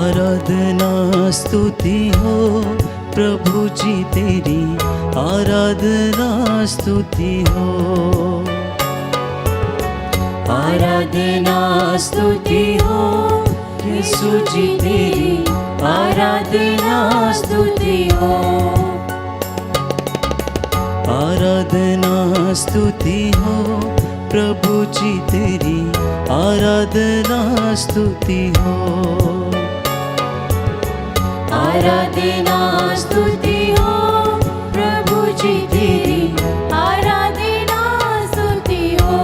आराधना स्तुति हो प्रभु जी तेरी, आराधना स्तुति हो। आराधना स्तुति हो यीशु जी तेरी, आराधना स्तुति हो। आराधना स्तुति हो प्रभु जी तेरी, आराधना स्तुति हो। आराधना स्तुति हो प्रभु जी तेरी, आराधना स्तुति हो।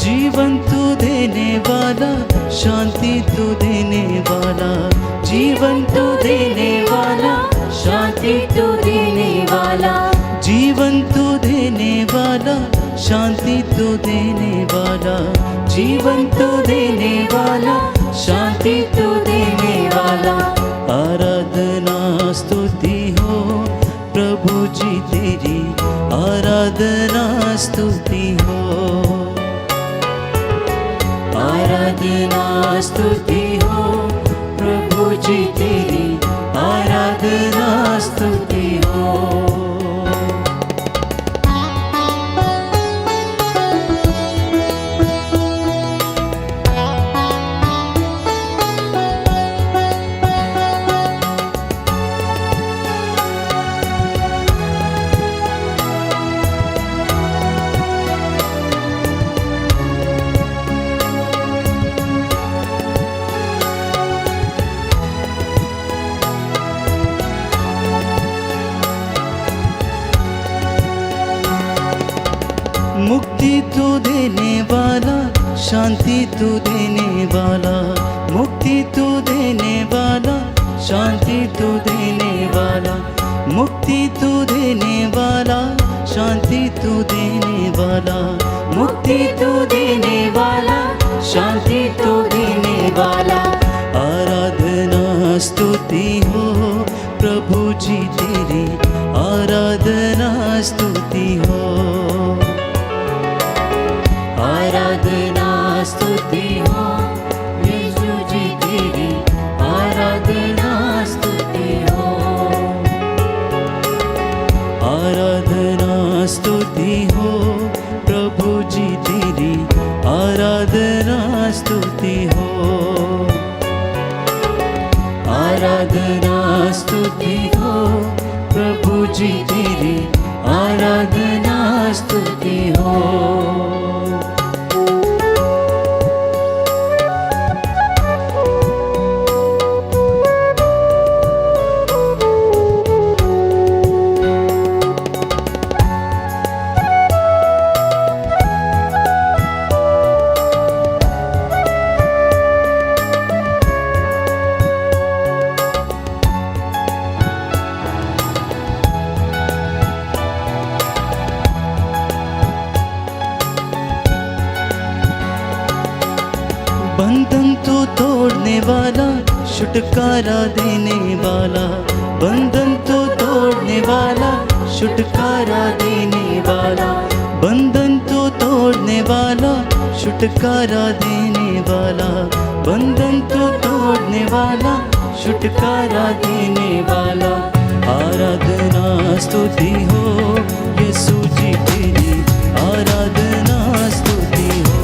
जीवन तू देने वाला, शांति तू देने वाला, जीवन तू देने वाला, शांति तू देने वाला, जीवन तू देने वाला, शांति तू देने वाला, जीवन तू देने वाला, शांति तू देने वाला। आराधना स्तुति हो प्रभु जी तेरी, आराधना स्तुति हो। आराधना स्तुति हो प्रभु जी तेरी, आराधना स्तुति हो। मुक्ति तू देने वाला, शांति तू देने वाला, मुक्ति तू देने वाला, शांति तू देने वाला, मुक्ति तू देने वाला, शांति तू देने वाला, मुक्ति तू देने वाला, शांति तू देने वाला। आराधना स्तुति हो प्रभु जी तेरी, आराधना स्तुति हो। आराधना स्तुति हो यीशु जी तेरी, आराधना स्तुति हो। आराधना स्तुति हो प्रभु जी तेरी, आराधना स्तुति हो। आराधना स्तुति हो प्रभु जी तेरी, आराधना स्तुति हो। बंधन तो तोड़ने वाला, छुटकारा देने वाला, बंधन तो तोड़ने वाला, छुटकारा देने वाला, बंधन तो तोड़ने वाला, छुटकारा देने वाला, बंधन तो तोड़ने वाला, छुटकारा देने वाला। आराधना स्तुति हो यीशु जी तेरी, आराधना स्तुति हो।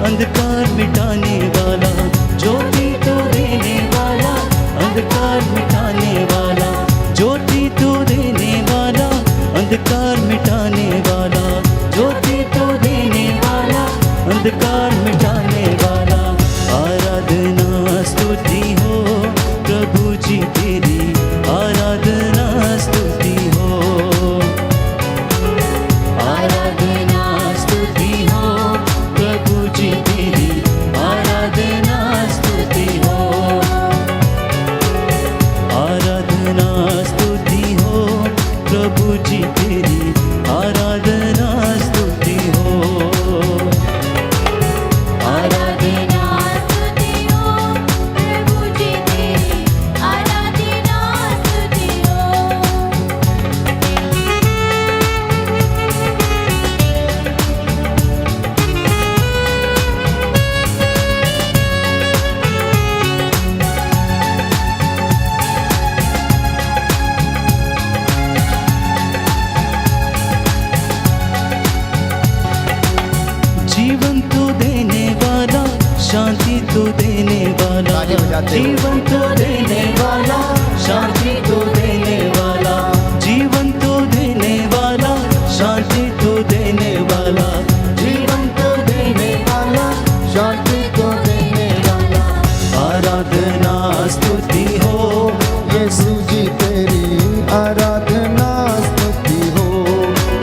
अंधकार मिटाने वाला, ज्योति तो देने वाला, अंधकार मिटाने वाला, ज्योति तो देने वाला, अंधकार मिटाने वाला, ज्योति तो देने वाला, अंधकार मिटाने वाला। आराधना स्तुति हो प्रभु जी तेरी, आराधना स्तुति हो। आराधना स्तुति हो प्रभु जी शांति तो देने वाला, जीवन तो देने वाला, शांति तो देने वाला, जीवन तो देने वाला, शांति तो देने वाला, जीवन तो देने वाला, शांति तो देने वाला। आराधना स्तुति हो यीशु जी तेरी आराधना स्तुति हो,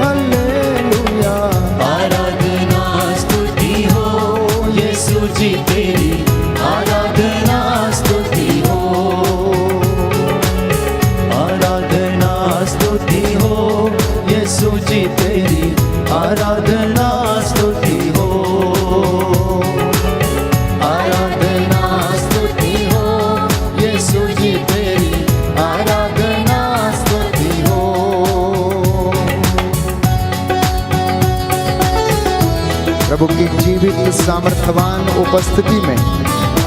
हालेलुया। आराधना स्तुति हो यीशु जी तेरी आराधना स्तुति हो, आराधना स्तुति हो यीशु जी तेरी आराधना स्तुति हो, आराधना स्तुति हो यीशु जी तेरी आराधना स्तुति हो। प्रभु की जीवित सामर्थ्यवान उपस्थिति में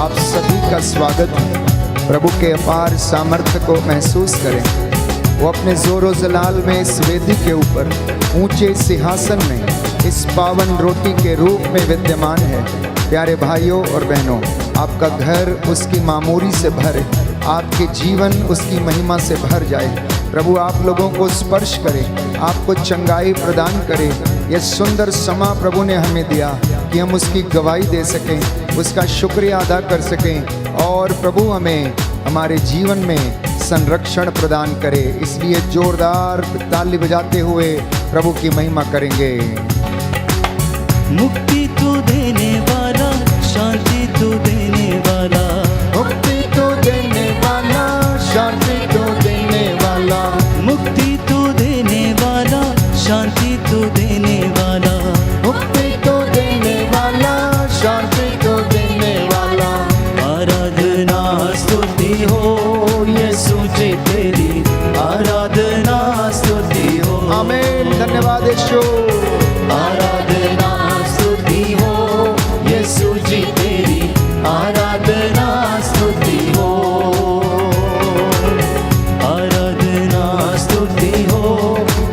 आप सभी का स्वागत है। प्रभु के अपार सामर्थ्य को महसूस करें। वो अपने जोरों जलाल में इस वेदी के ऊपर ऊंचे सिंहासन में इस पावन रोटी के रूप में विद्यमान है। प्यारे भाइयों और बहनों, आपका घर उसकी मामूरी से भरे, आपके जीवन उसकी महिमा से भर जाए। प्रभु आप लोगों को स्पर्श करे, आपको चंगाई प्रदान करे। यह सुंदर समा प्रभु ने हमें दिया कि हम उसकी गवाही दे सकें, उसका शुक्रिया अदा कर सकें, और प्रभु हमें हमारे जीवन में संरक्षण प्रदान करे। इसलिए जोरदार ताली बजाते हुए प्रभु की महिमा करेंगे। मुक्ति तो देने वाला, शांति तो देने वाला, मुक्ति तो देने वाला, शांति तो देने वाला, मुक्ति तो देने वाला, शांति तो देने वाला, मुक्ति तो देने वाला, शांति तो देने वाला। आराधना स्तुति हो यीशु जी तेरी आराधना स्तुति हो। आमीन। धन्यवाद यीशु। आराधना स्तुति हो यीशु जी तेरी आराधना स्तुति हो, आराधना स्तुति हो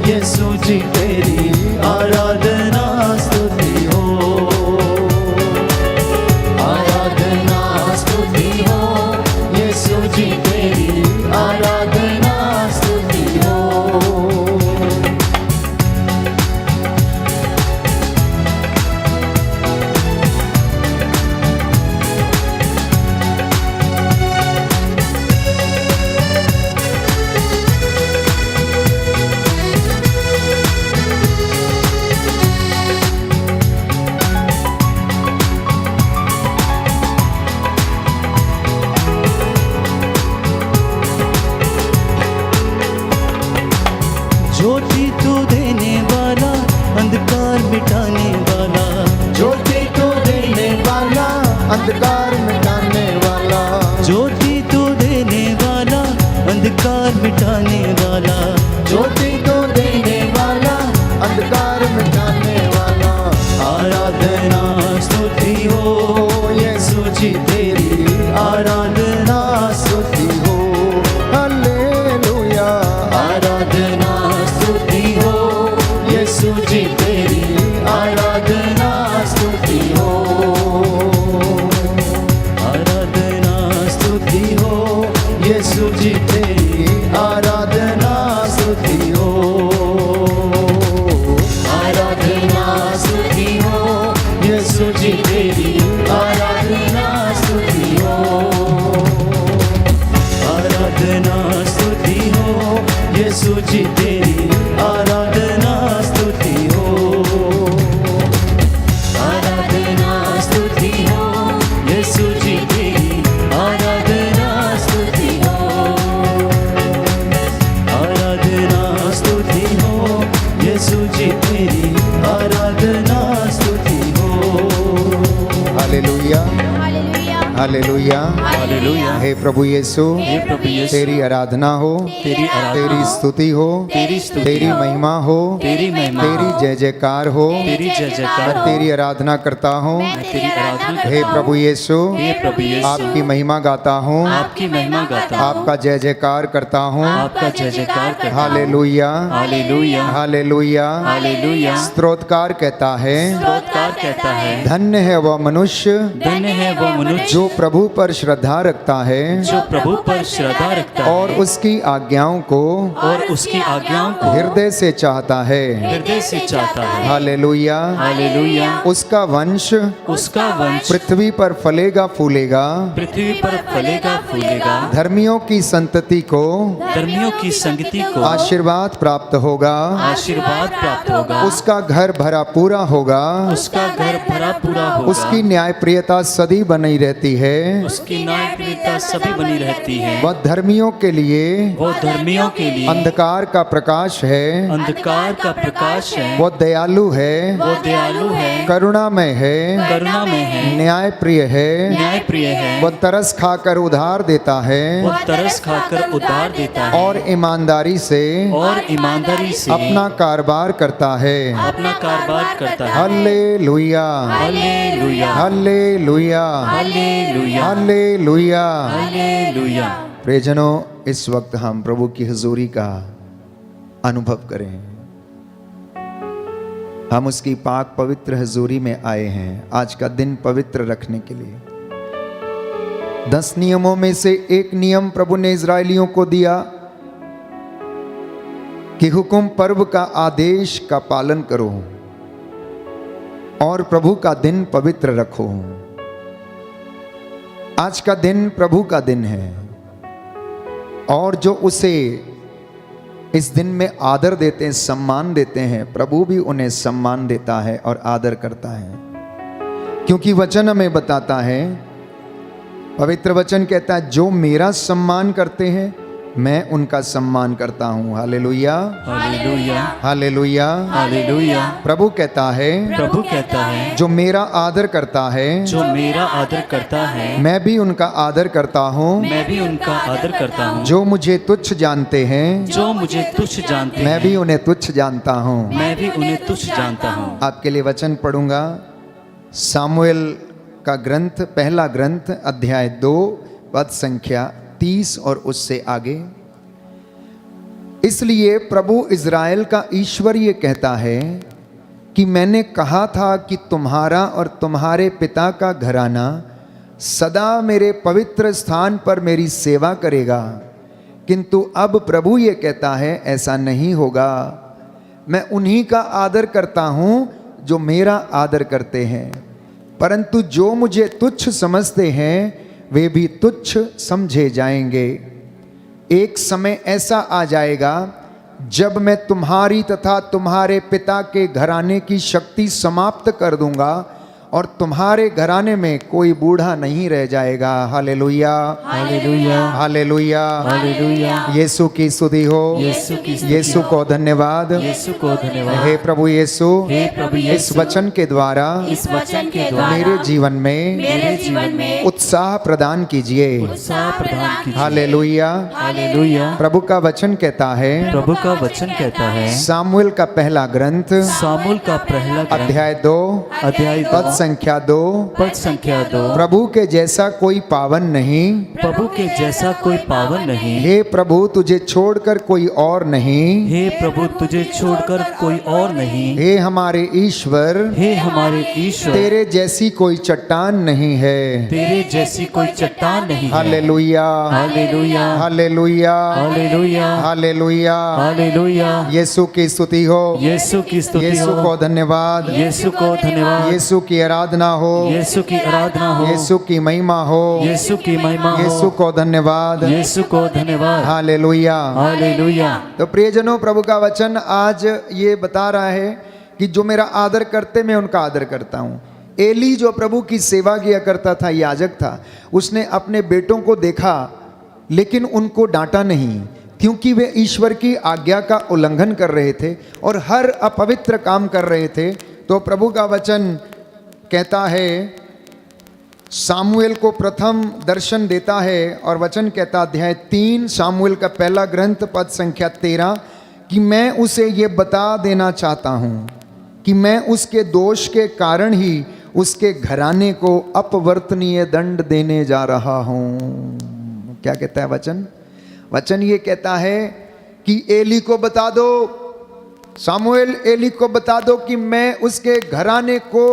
यीशु जी तेरी आराधना स्तुति हो, आराधना स्तुति हो यीशु जी तेरी आराधना स्तुति हो। ज्योति तो देने वाला, अंधकार मिटाने वाला, ज्योति तो देने वाला, अंधकार मिटाने वाला, ज्योति तो देने वाला, अंधकार मिटाने वाला, ज्योति तो देने वाला, अंधकार मिटाने वाला। आराधना स्तुति हो यीशु जी तेरी आराधना स्तुति हो, हालेलुया। आराधना स्तुति हो यीशु जी तेरी आराधना स्तुति हो, आराधना स्तुति हो यीशु जी तेरी आराधना स्तुति हो, आराधना स्तुति हो यीशु जी तेरी आराधना स्तुति हो, आराधना स्तुति हो यीशु जी तेरी आराधना स्तुति हो, आराधना स्तुति हो यीशु जी तेरी आराधना स्तुति हो, आराधना स्तुति हो यीशु जी तेरी आराधना स्तुति हो। Hallelujah, hallelujah, hallelujah. हालेलुया। हे प्रभु यीशु, हे प्रभु यीशु, तेरी आराधना हो, तेरी आराधना, तेरी स्तुति हो, तेरी स्तुति, तेरी महिमा हो, तेरी महिमा, तेरी जय जयकार हो। तेरी जय जयकार हो। तेरी आराधना करता हूँ। मैं तेरी आराधना हे करता प्रभु यीशु, हूँ। हे प्रभु यीशु, आपकी महिमा गाता हूँ, आपकी महिमा गाता हूँ, आपका जय जयकार करता हूँ। आपका जय जयकार करता हूँ। Hallelujah, hallelujah. हालेलुया। हालेलुया। स्तोत्रकार कहता है, स्तोत्रकार कहता है, धन्य है वह मनुष्य धन्य है वो मनुष्य जो प्रभु पर श्रद्धा रखता है जो प्रभु पर श्रद्धा रखता और है उसकी आज्ञाओं को और उसकी आज्ञाओं को हृदय से चाहता है। हृदय से चाहता है। हालेलुया। हालेलुया। उसका वंश उसका वंश पृथ्वी पर फलेगा फूलेगा। पृथ्वी पर फलेगा फूलेगा। धर्मियों की संतति को धर्मियों की संगति को आशीर्वाद प्राप्त होगा। आशीर्वाद प्राप्त होगा। उसका घर भरा पूरा होगा। उसका घर भरा पूरा होगा। उसकी न्यायप्रियता सदी बनी रहती है। उसकी न्यायप्रियता सभी बनी रहती है। वह धर्मियों के लिए वो धर्मियों के लिए अंधकार का प्रकाश है। अंधकार का प्रकाश है। वो दयालु है, वो दयालु है, करुणामय है, करुणा में है, न्यायप्रिय है। न्यायप्रिय है। वह तरस खाकर उधार देता है वो तरस खाकर उधार देता है और ईमानदारी से और ईमानदारी से अपना कारोबार करता है। अपना कारोबार करता है। Hallelujah, hallelujah. Hallelujah, hallelujah. Hallelujah. Hallelujah. प्रियजनों, इस वक्त हम प्रभु की हुजूरी का अनुभव करें। हम उसकी पाक पवित्र हुजूरी में आए हैं आज का दिन पवित्र रखने के लिए। 10 नियमों में से एक नियम प्रभु ने इजरायलियों को दिया कि हुक्म पर्व का आदेश का पालन करो और प्रभु का दिन पवित्र रखो। आज का दिन प्रभु का दिन है और जो उसे इस दिन में आदर देते हैं, सम्मान देते हैं, प्रभु भी उन्हें सम्मान देता है और आदर करता है। क्योंकि वचन हमें बताता है, पवित्र वचन कहता है, जो मेरा सम्मान करते हैं मैं उनका सम्मान करता हूं। Hallelujah, hallelujah. हालेलुया। हालेलुया। प्रभु कहता है, प्रभु कहता है, जो मेरा आदर करता है जो मेरा आदर करता है मैं भी उनका आदर करता हूं। मैं भी उनका आदर करता हूँ। जो मुझे तुच्छ जानते हैं जो मुझे तुच्छ जानते मैं हैं भी उन्हें तुच्छ जानता हूं। मैं भी उन्हें तुच्छ जानता हूँ। आपके लिए वचन पढ़ूंगा। सामुएल का ग्रंथ, पहला ग्रंथ, अध्याय 2, पद संख्या 30 और उससे आगे। इसलिए प्रभु इज़राइल का ईश्वर ये कहता है कि मैंने कहा था कि तुम्हारा और तुम्हारे पिता का घराना सदा मेरे पवित्र स्थान पर मेरी सेवा करेगा, किंतु अब प्रभु ये कहता है ऐसा नहीं होगा। मैं उन्हीं का आदर करता हूं जो मेरा आदर करते हैं, परंतु जो मुझे तुच्छ समझते हैं वे भी तुच्छ समझे जाएंगे। एक समय ऐसा आ जाएगा जब मैं तुम्हारी तथा तुम्हारे पिता के घराने की शक्ति समाप्त कर दूंगा और तुम्हारे घराने में कोई बूढ़ा नहीं रह जाएगा। Hallelujah, hallelujah. Hallelujah, hallelujah. Yeshu की स्तुति हो। यीशु की स्तुति यीशु को धन्यवाद। यीशु को धन्यवाद। हे प्रभु यीशु, हे प्रभु इस यीशु, वचन के द्वारा इस वचन के द्वारा मेरे जीवन में मेरे जीवन में उत्साह प्रदान कीजिए। उत्साह प्रदान कीजिए। हालेलुया। हालेलुया। प्रभु का वचन कहता है, प्रभु का वचन कहता है, सामुएल का पहला ग्रंथ, सामुएल का पहला ग्रंथ, अध्याय 2, अध्याय पद 2, संख्या 2, पद संख्या 2। प्रभु के जैसा कोई पावन नहीं, प्रभु के जैसा कोई पावन नहीं। हे प्रभु तुझे छोड़कर कोई और नहीं, हे प्रभु तुझे छोड़कर कोई और नहीं। हे हमारे ईश्वर, हे हमारे ईश्वर, तेरे जैसी कोई चट्टान नहीं है। तेरे जैसी कोई चट्टान नहीं है। Hallelujah, hallelujah. Hallelujah, hallelujah. Hallelujah. Hallelujah. Yeshu की स्तुति हो। यीशु की स्तुति यीशु हो। को धन्यवाद। यीशु को धन्यवाद। यीशु की आराधना हो। यीशु की आराधना हो। यीशु की महिमा हो। यीशु की महिमा हो। यीशु को धन्यवाद। यीशु को धन्यवाद। हालेलुया। हालेलुया। तो प्रियजनों, प्रभु का वचन आज ये बता रहा है कि जो मेरा आदर करते मैं उनका आदर करता हूँ। एली जो प्रभु की सेवा किया करता था, याजक था, उसने अपने बेटों को देखा लेकिन उनको डांटा नहीं, क्योंकि वे ईश्वर की आज्ञा का उल्लंघन कर रहे थे और हर अपवित्र काम कर रहे थे। तो प्रभु का वचन कहता है सामुएल को प्रथम दर्शन देता है और वचन कहता, अध्याय 3 सामुएल का पहला ग्रंथ पद संख्या 13, कि मैं उसे ये बता देना चाहता हूँ कि मैं उसके दोष के कारण ही उसके घराने को अपवर्तनीय दंड देने जा रहा हूँ। क्या कहता है वचन? वचन ये कहता है कि एली को बता दो, सामुएल एली को बता दो कि मैं उसके घराने को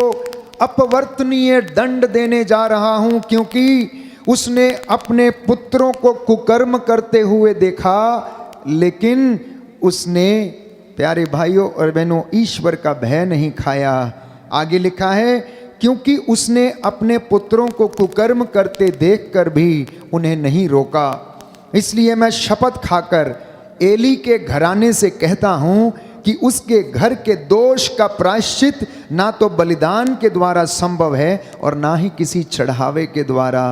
अपवर्तनीय दंड देने जा रहा हूं, क्योंकि उसने अपने पुत्रों को कुकर्म करते हुए देखा, लेकिन उसने, प्यारे भाइयों और बहनों, ईश्वर का भय नहीं खाया। आगे लिखा है, क्योंकि उसने अपने पुत्रों को कुकर्म करते देखकर भी उन्हें नहीं रोका। इसलिए मैं शपथ खाकर एली के घराने से कहता हूं कि उसके घर के दोष का प्रायश्चित ना तो बलिदान के द्वारा संभव है और ना ही किसी चढ़ावे के द्वारा।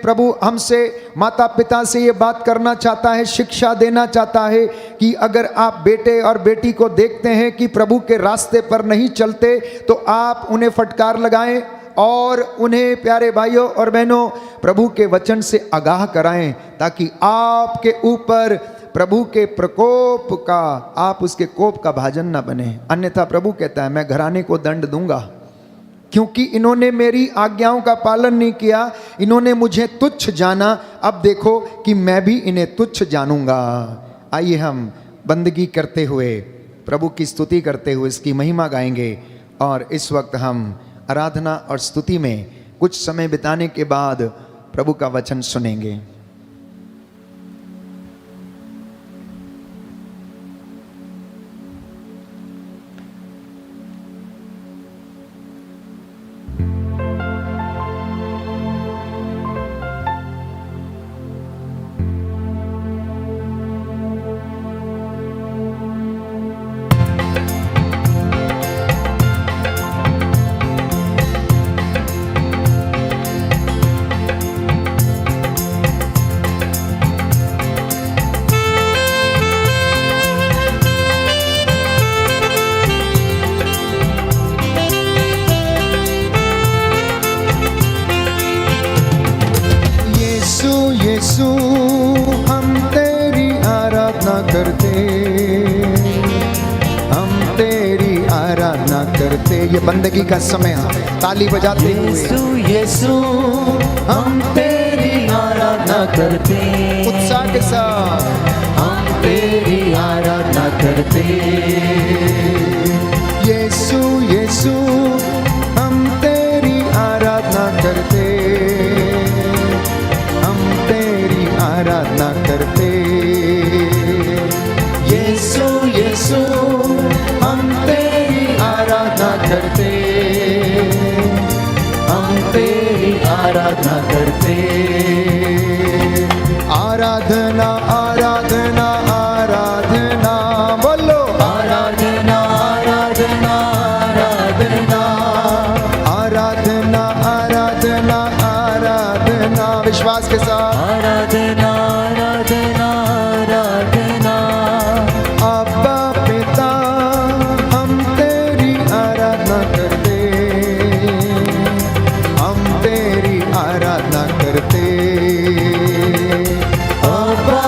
प्रभु हमसे, माता पिता से ये बात करना चाहता है, शिक्षा देना चाहता है कि अगर आप बेटे और बेटी को देखते हैं कि प्रभु के रास्ते पर नहीं चलते तो आप उन्हें फटकार लगाएं और उन्हें, प्यारे भाइयों और बहनों, प्रभु के वचन से आगाह कराएं, ताकि आपके ऊपर प्रभु के प्रकोप का, आप उसके कोप का भाजन ना बने। अन्यथा प्रभु कहता है, मैं घराने को दंड दूंगा, क्योंकि इन्होंने मेरी आज्ञाओं का पालन नहीं किया, इन्होंने मुझे तुच्छ जाना, अब देखो कि मैं भी इन्हें तुच्छ जानूंगा। आइए हम बंदगी करते हुए, प्रभु की स्तुति करते हुए इसकी महिमा गाएंगे। और इस वक्त हम आराधना और स्तुति में कुछ समय बिताने के बाद प्रभु का वचन सुनेंगे। यीशु हम तेरी आराधना करते, हम तेरी आराधना करते। ये बंदगी का समय है, ताली बजाते हुए यीशु यीशु हम तेरी आराधना करते, उत्साह के साथ हम तेरी आराधना करते। यीशु यीशु हम तेरी आराधना करते, आराधना करते। यीशु यीशु हम तेरी आराधना करते, हम तेरी आराधना करते। आराधना आराधना आराधना, बोलो आराधना आराधना आराधना, आराधना आराधना आराधना, विश्वास के साथ आराधना आराधना आराधना। अब्बा पिता हम तेरी आराधना करते, हम तेरी आराधना करते। अब्बा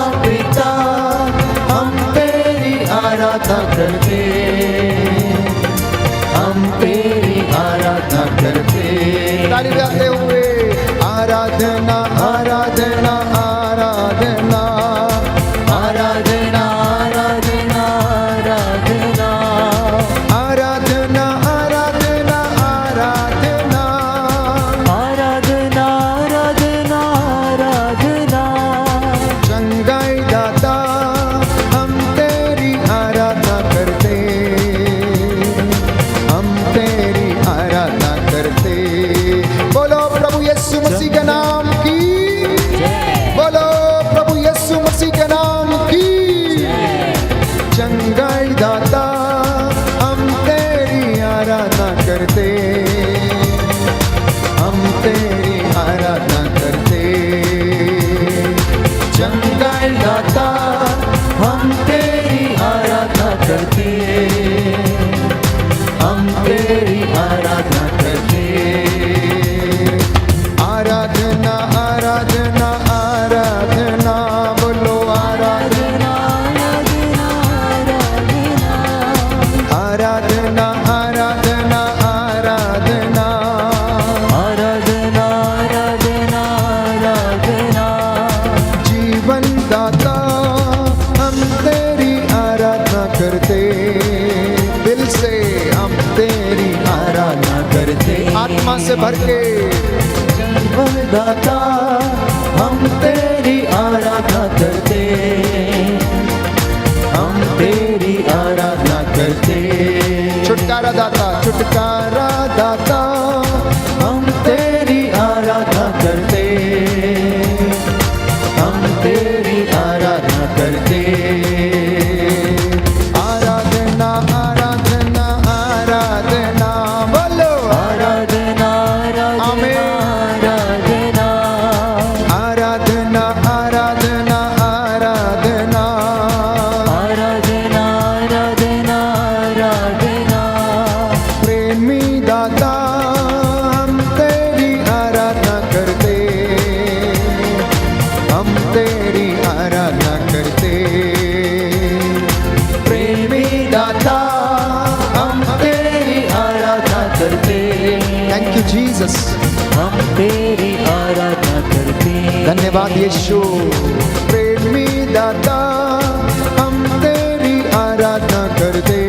आत्मा से भर के दाता हम तेरी आराधना करते, हम तेरी आराधना करते। छुटकारा दाता, छुटकारा दाता हम तेरी आराधना करते, हम तेरी आराधना करते। आराधना आराधना आराधना बोलो आराधना आमीन। आराधना आराधना आराधना आराधना आराधना आराधना आराधना। प्रेमी दाता हम तेरी आराधना करते, हम तेरी आराधना करते। प्रेमी दाता हम तेरी आराधना करते, थैंक यू जीसस। हम तेरी आराधना करते। धन्यवाद यीशु। प्रेमी दाता हम तेरी आराधना करते,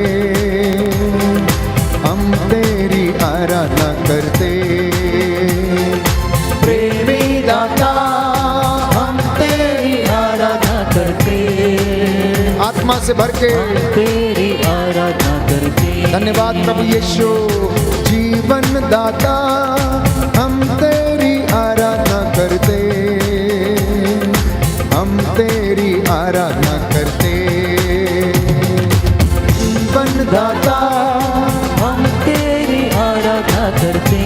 हम तेरी आराधना करते। प्रेमी दाता हम तेरी आराधना करते, आत्मा से भर के हम तेरी आराधना करते। धन्यवाद प्रभु यीशु। जीवन दाता हम तेरी आराधना करते, हम तेरी आराधना करते। जीवन दाता हम तेरी आराधना करते,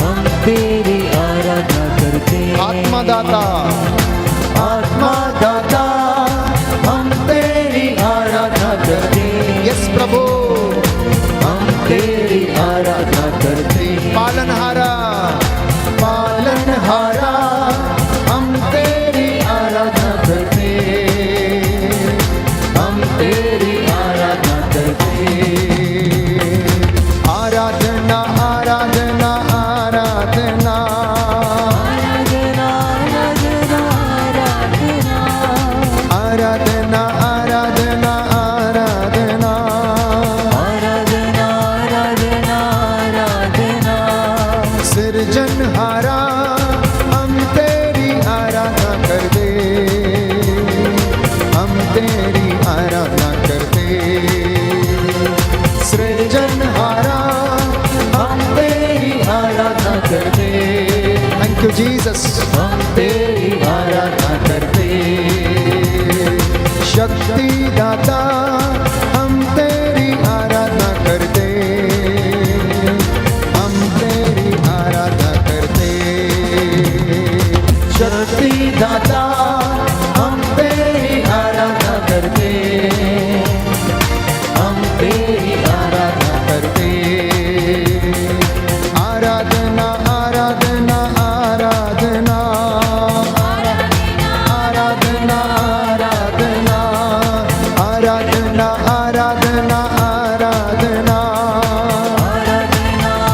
हम तेरी आराधना करते। आत्मा दाता, आत्मा दाता हम तेरी आराधना करते। यस प्रभु। हम तेरी आराधना करते। पालनहारा, पालनहारा हम तेरी आराधना करते, हम तेरी आराधना करते। आराधना आराधना आराधना आराधना आराधना आराधना आराधना आराधना आराधना आराधना आराधना आराधना। सृजनहारा हम तेरी आराधना करते, हम तेरी आराधना करते। सृजनहारा हम तेरी आराधना करते, थैंक यू जीसस। हम तेरी आराधना करते। शक्ति दाता हम तेरी आराधना करते, हम तेरी आराधना करते। शक्ति दाता हम तेरी आराधना करते, हम तेरी आराधना करते। आराधना आराधना आराधना आराधना आराधना आराधना आराधना आराधना आराधना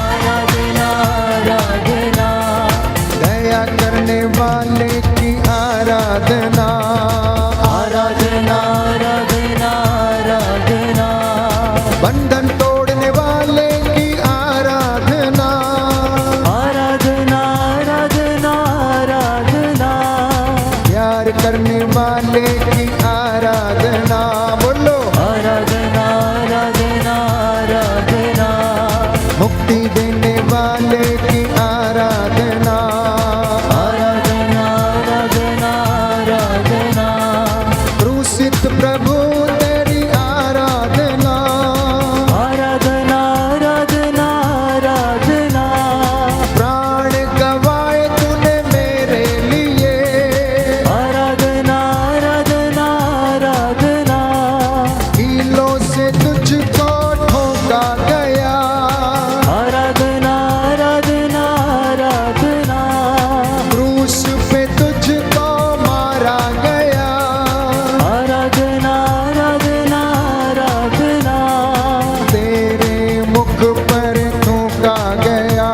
आराधना आराधना। दया करने वाले की आराधना आराधना आराधना आराधना। बंधन तोड़ने वाले की आराधना आराधना आराधना आराधना। प्यार करने वाले की आराधना बोलो आराधना आराधना आराधना। मुक्ति देने वाले की आराधना आराधना आराधना आराधना। क्रूसित प्रभु तेरी आराधना आराधना आराधना आराधना। प्राण गवाए तूने मेरे लिए आराधना आराधना आराधना। कीलों से तुझको ठोका गया आराधना आराधना आराधना। क्रूस पे तुझको मारा गया आराधना आराधना आराधना। तेरे मुख पर थूका गया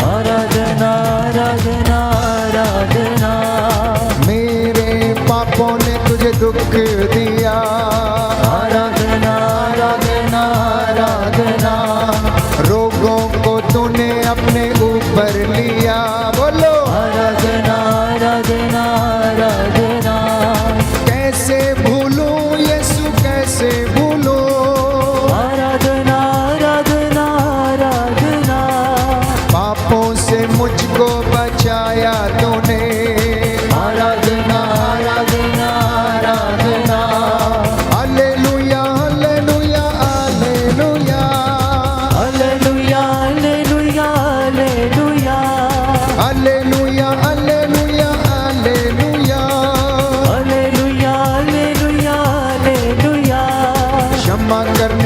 आराधना आराधना आराधना। मेरे पापों ने तुझे दुख दिया आराधना आराधना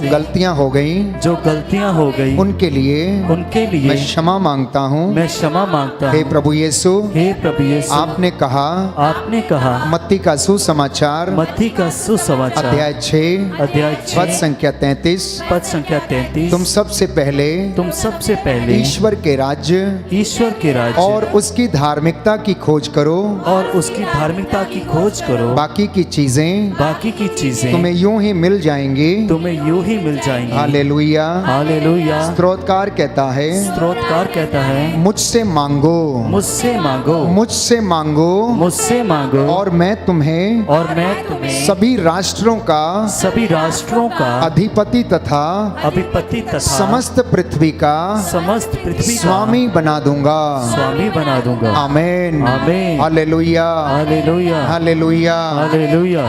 जो गलतियां हो गई हो गई उनके लिए मैं क्षमा मांगता हूँ। क्षमा मांगता हे प्रभु यीशु, आपने कहा मत्ती का सुसमाचार अध्याय 6 पद संख्या 33 तुम सबसे पहले ईश्वर के राज्य और उसकी धार्मिकता की खोज करो बाकी की चीजें तुम्हें यूं ही मिल जाएंगी। हालेलुया। स्तोत्रकार कहता है मुझसे मांगो और मैं तुम्हें सभी राष्ट्रों का अधिपति तथा समस्त पृथ्वी का स्वामी बना दूंगा। आमीन। हालेलुया। हालेलुया।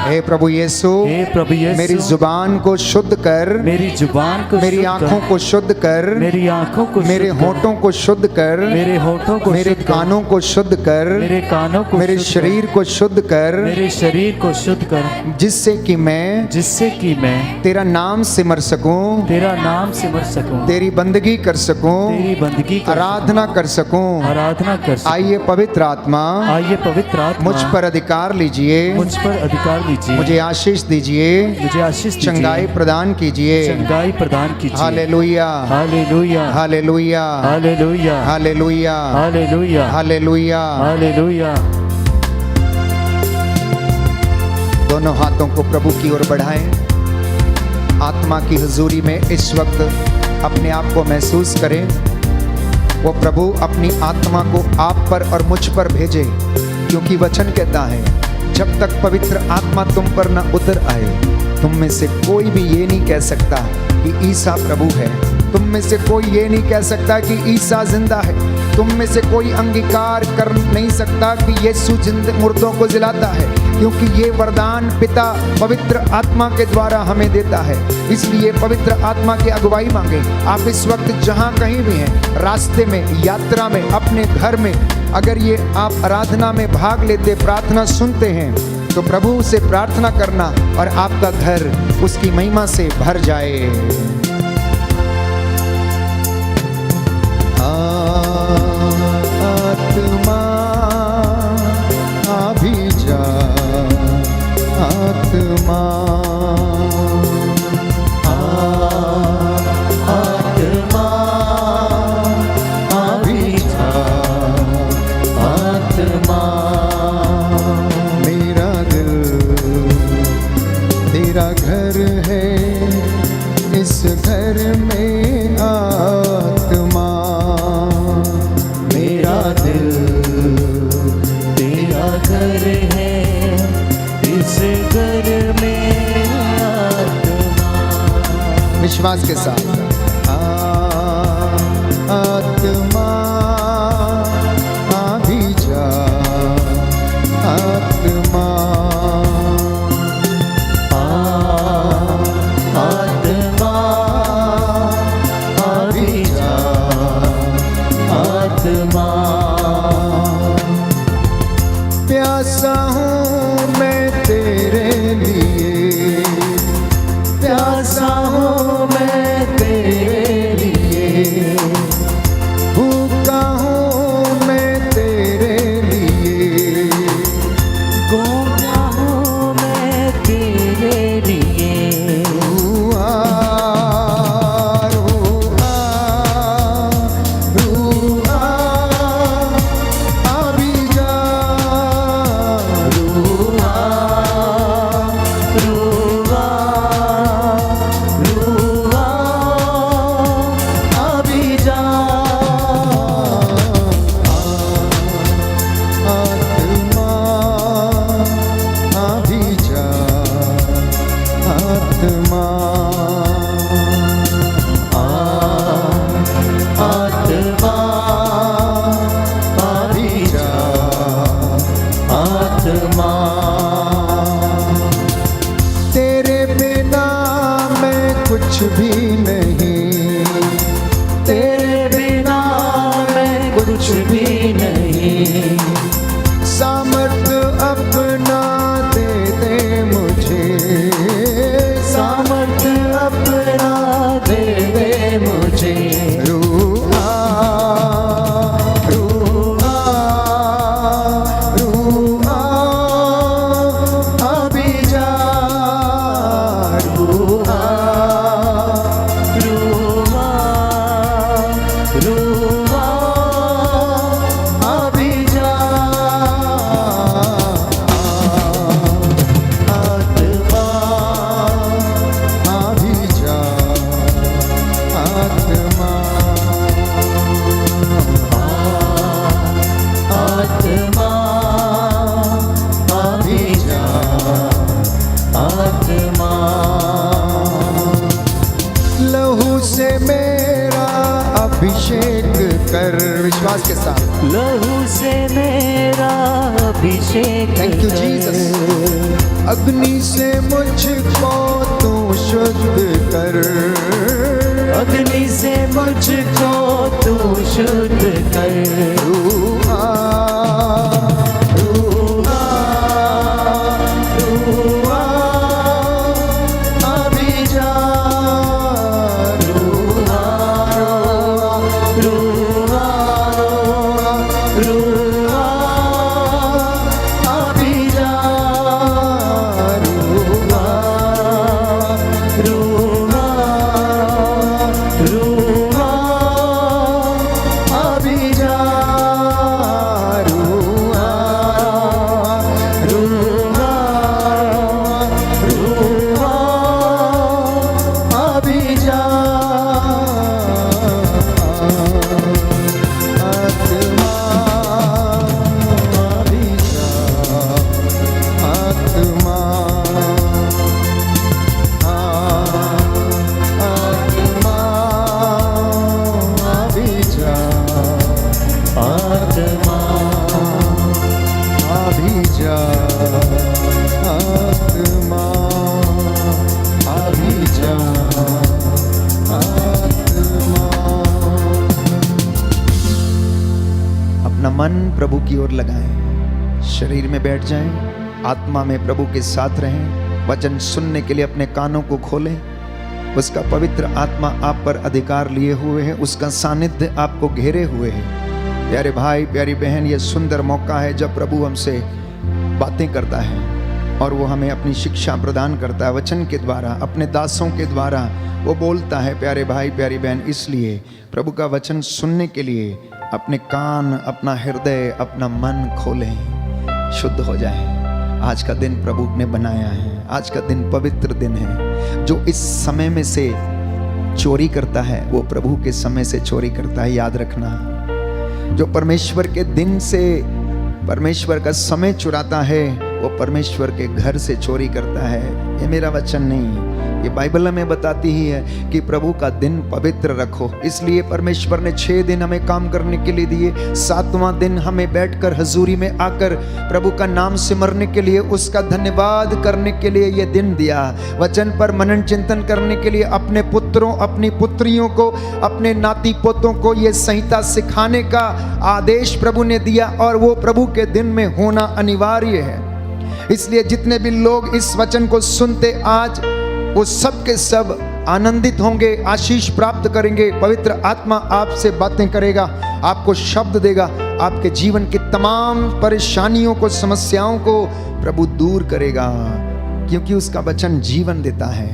हे प्रभु यीशु, मेरी जुबान को शुद्ध कर, मेरी आंखों को शुद्ध कर, मेरे होठों को शुद्ध कर, मेरे कानों को शुद्ध कर, मेरे शरीर को शुद्ध कर, जिससे कि मैं तेरा नाम सिमर सकूं, तेरी बंदगी कर सकूं, आराधना कर सकूं। आइए पवित्र आत्मा मुझ पर अधिकार लीजिए, मुझे आशीष दीजिए, चंगाई प्रदान कीजिए। हालेलुया। हालेलुया। हालेलुया। हालेलुया। दोनों हाथों को प्रभु की ओर बढ़ाएं। आत्मा की हुजूरी में इस वक्त अपने आप को महसूस करें। वो प्रभु अपनी आत्मा को आप पर और मुझ पर भेजे, क्योंकि वचन कहता है जब तक पवित्र आत्मा तुम पर न उतर आए, तुम में से कोई भी ये नहीं कह सकता कि ईसा प्रभु है। तुम में से कोई ये नहीं कह सकता कि ईसा जिंदा है। तुम में से कोई अंगीकार कर नहीं सकता कि यीशु मुर्दों को जिलाता है, क्योंकि ये वरदान पिता पवित्र आत्मा के द्वारा हमें देता है। इसलिए पवित्र आत्मा की अगुवाई मांगे। आप इस वक्त जहाँ कहीं भी हैं, रास्ते में, यात्रा में, अपने घर में, अगर ये आप आराधना में भाग लेते, प्रार्थना सुनते हैं, तो प्रभु से प्रार्थना करना और आपका घर उसकी महिमा से भर जाए। आत्मा अभी जा, आत्मा अभी जा, आत्मा मेरा दिल तेरा घर है, इस घर में आत्मा मेरा दिल तेरा घर है, इस घर में आत्मा। विश्वास के साथ आत्मा अभी जा, आत्मा आत्मा अभी जा, आत्मा। प्यासा हूँ मैं तेरे लिए, प्यासा हूँ मैं तेरे लिए, भूखा हूँ मैं तेरे लिए, गूंगा हूँ मैं तेरे लिए। रूहा रूहा रूहा अभी जा, रूहा रूहा रूहा अभी जा। आत्मा अभी जा, आत्मा आत्मा अभी जा, आत्मा। तेरे बिना मैं कुछ भी नहीं, तेरे बिना मैं कुछ भी नहीं। सामर्थ अपना दे दे मुझे, सामर्थ अपना पवित्रता। लहू से मेरा अभिषेक थैंक यू कर। जीसस। अग्नि से मुझको तू शुद्ध कर, अग्नि से मुझको तू शुद्ध कर। रूह आ, रूह आ, रूह आ, अभी जा, रूह आ, रूह आ, रूह आ, अभी जा, रूह आ, रूह आ, रूह आ, अभी जा, रूह आ, रूह आ, रूह आ, अभी जा। आत्मा अभी जा, आत्मा आत्मा अभी जा, आत्मा अभी जा, आत्मा अभी जा, आत्मा। अपना मन प्रभु की ओर लगाएं, शरीर में बैठ जाएं, आत्मा में प्रभु के साथ रहें। वचन सुनने के लिए अपने कानों को खोलें। उसका पवित्र आत्मा आप पर अधिकार लिए हुए है, उसका सानिध्य आपको घेरे हुए है। प्यारे भाई प्यारी बहन, ये सुंदर मौका है जब प्रभु हमसे बातें करता है और वो हमें अपनी शिक्षा प्रदान करता है वचन के द्वारा, अपने दासों के द्वारा वो बोलता है। प्यारे भाई प्यारी बहन, इसलिए प्रभु का वचन सुनने के लिए अपने कान, अपना हृदय, अपना मन खोलें, शुद्ध हो जाए। आज का दिन प्रभु ने बनाया है, आज का दिन पवित्र दिन है। जो इस समय में से चोरी करता है वो प्रभु के समय से चोरी करता है, याद रखना। जो परमेश्वर के दिन से परमेश्वर का समय चुराता है वो परमेश्वर के घर से चोरी करता है। ये मेरा वचन नहीं, ये बाइबल हमें बताती ही है कि प्रभु का दिन पवित्र रखो। इसलिए परमेश्वर ने 6 दिन हमें काम करने के लिए दिए, 7वां दिन हमें बैठकर हजूरी में आकर प्रभु का नाम सिमरने के लिए, उसका धन्यवाद करने के लिए ये दिन दिया। वचन पर मनन चिंतन करने के लिए अपने पुत्रों, अपनी पुत्रियों को, अपने नाती पोतों को ये संहिता सिखाने का आदेश प्रभु ने दिया और वो प्रभु के दिन में होना अनिवार्य है। इसलिए जितने भी लोग इस वचन को सुनते आज, वो सब के सब आनंदित होंगे, आशीष प्राप्त करेंगे। पवित्र आत्मा आपसे बातें करेगा, आपको शब्द देगा, आपके जीवन की तमाम परेशानियों को, समस्याओं को प्रभु दूर करेगा, क्योंकि उसका वचन जीवन देता है।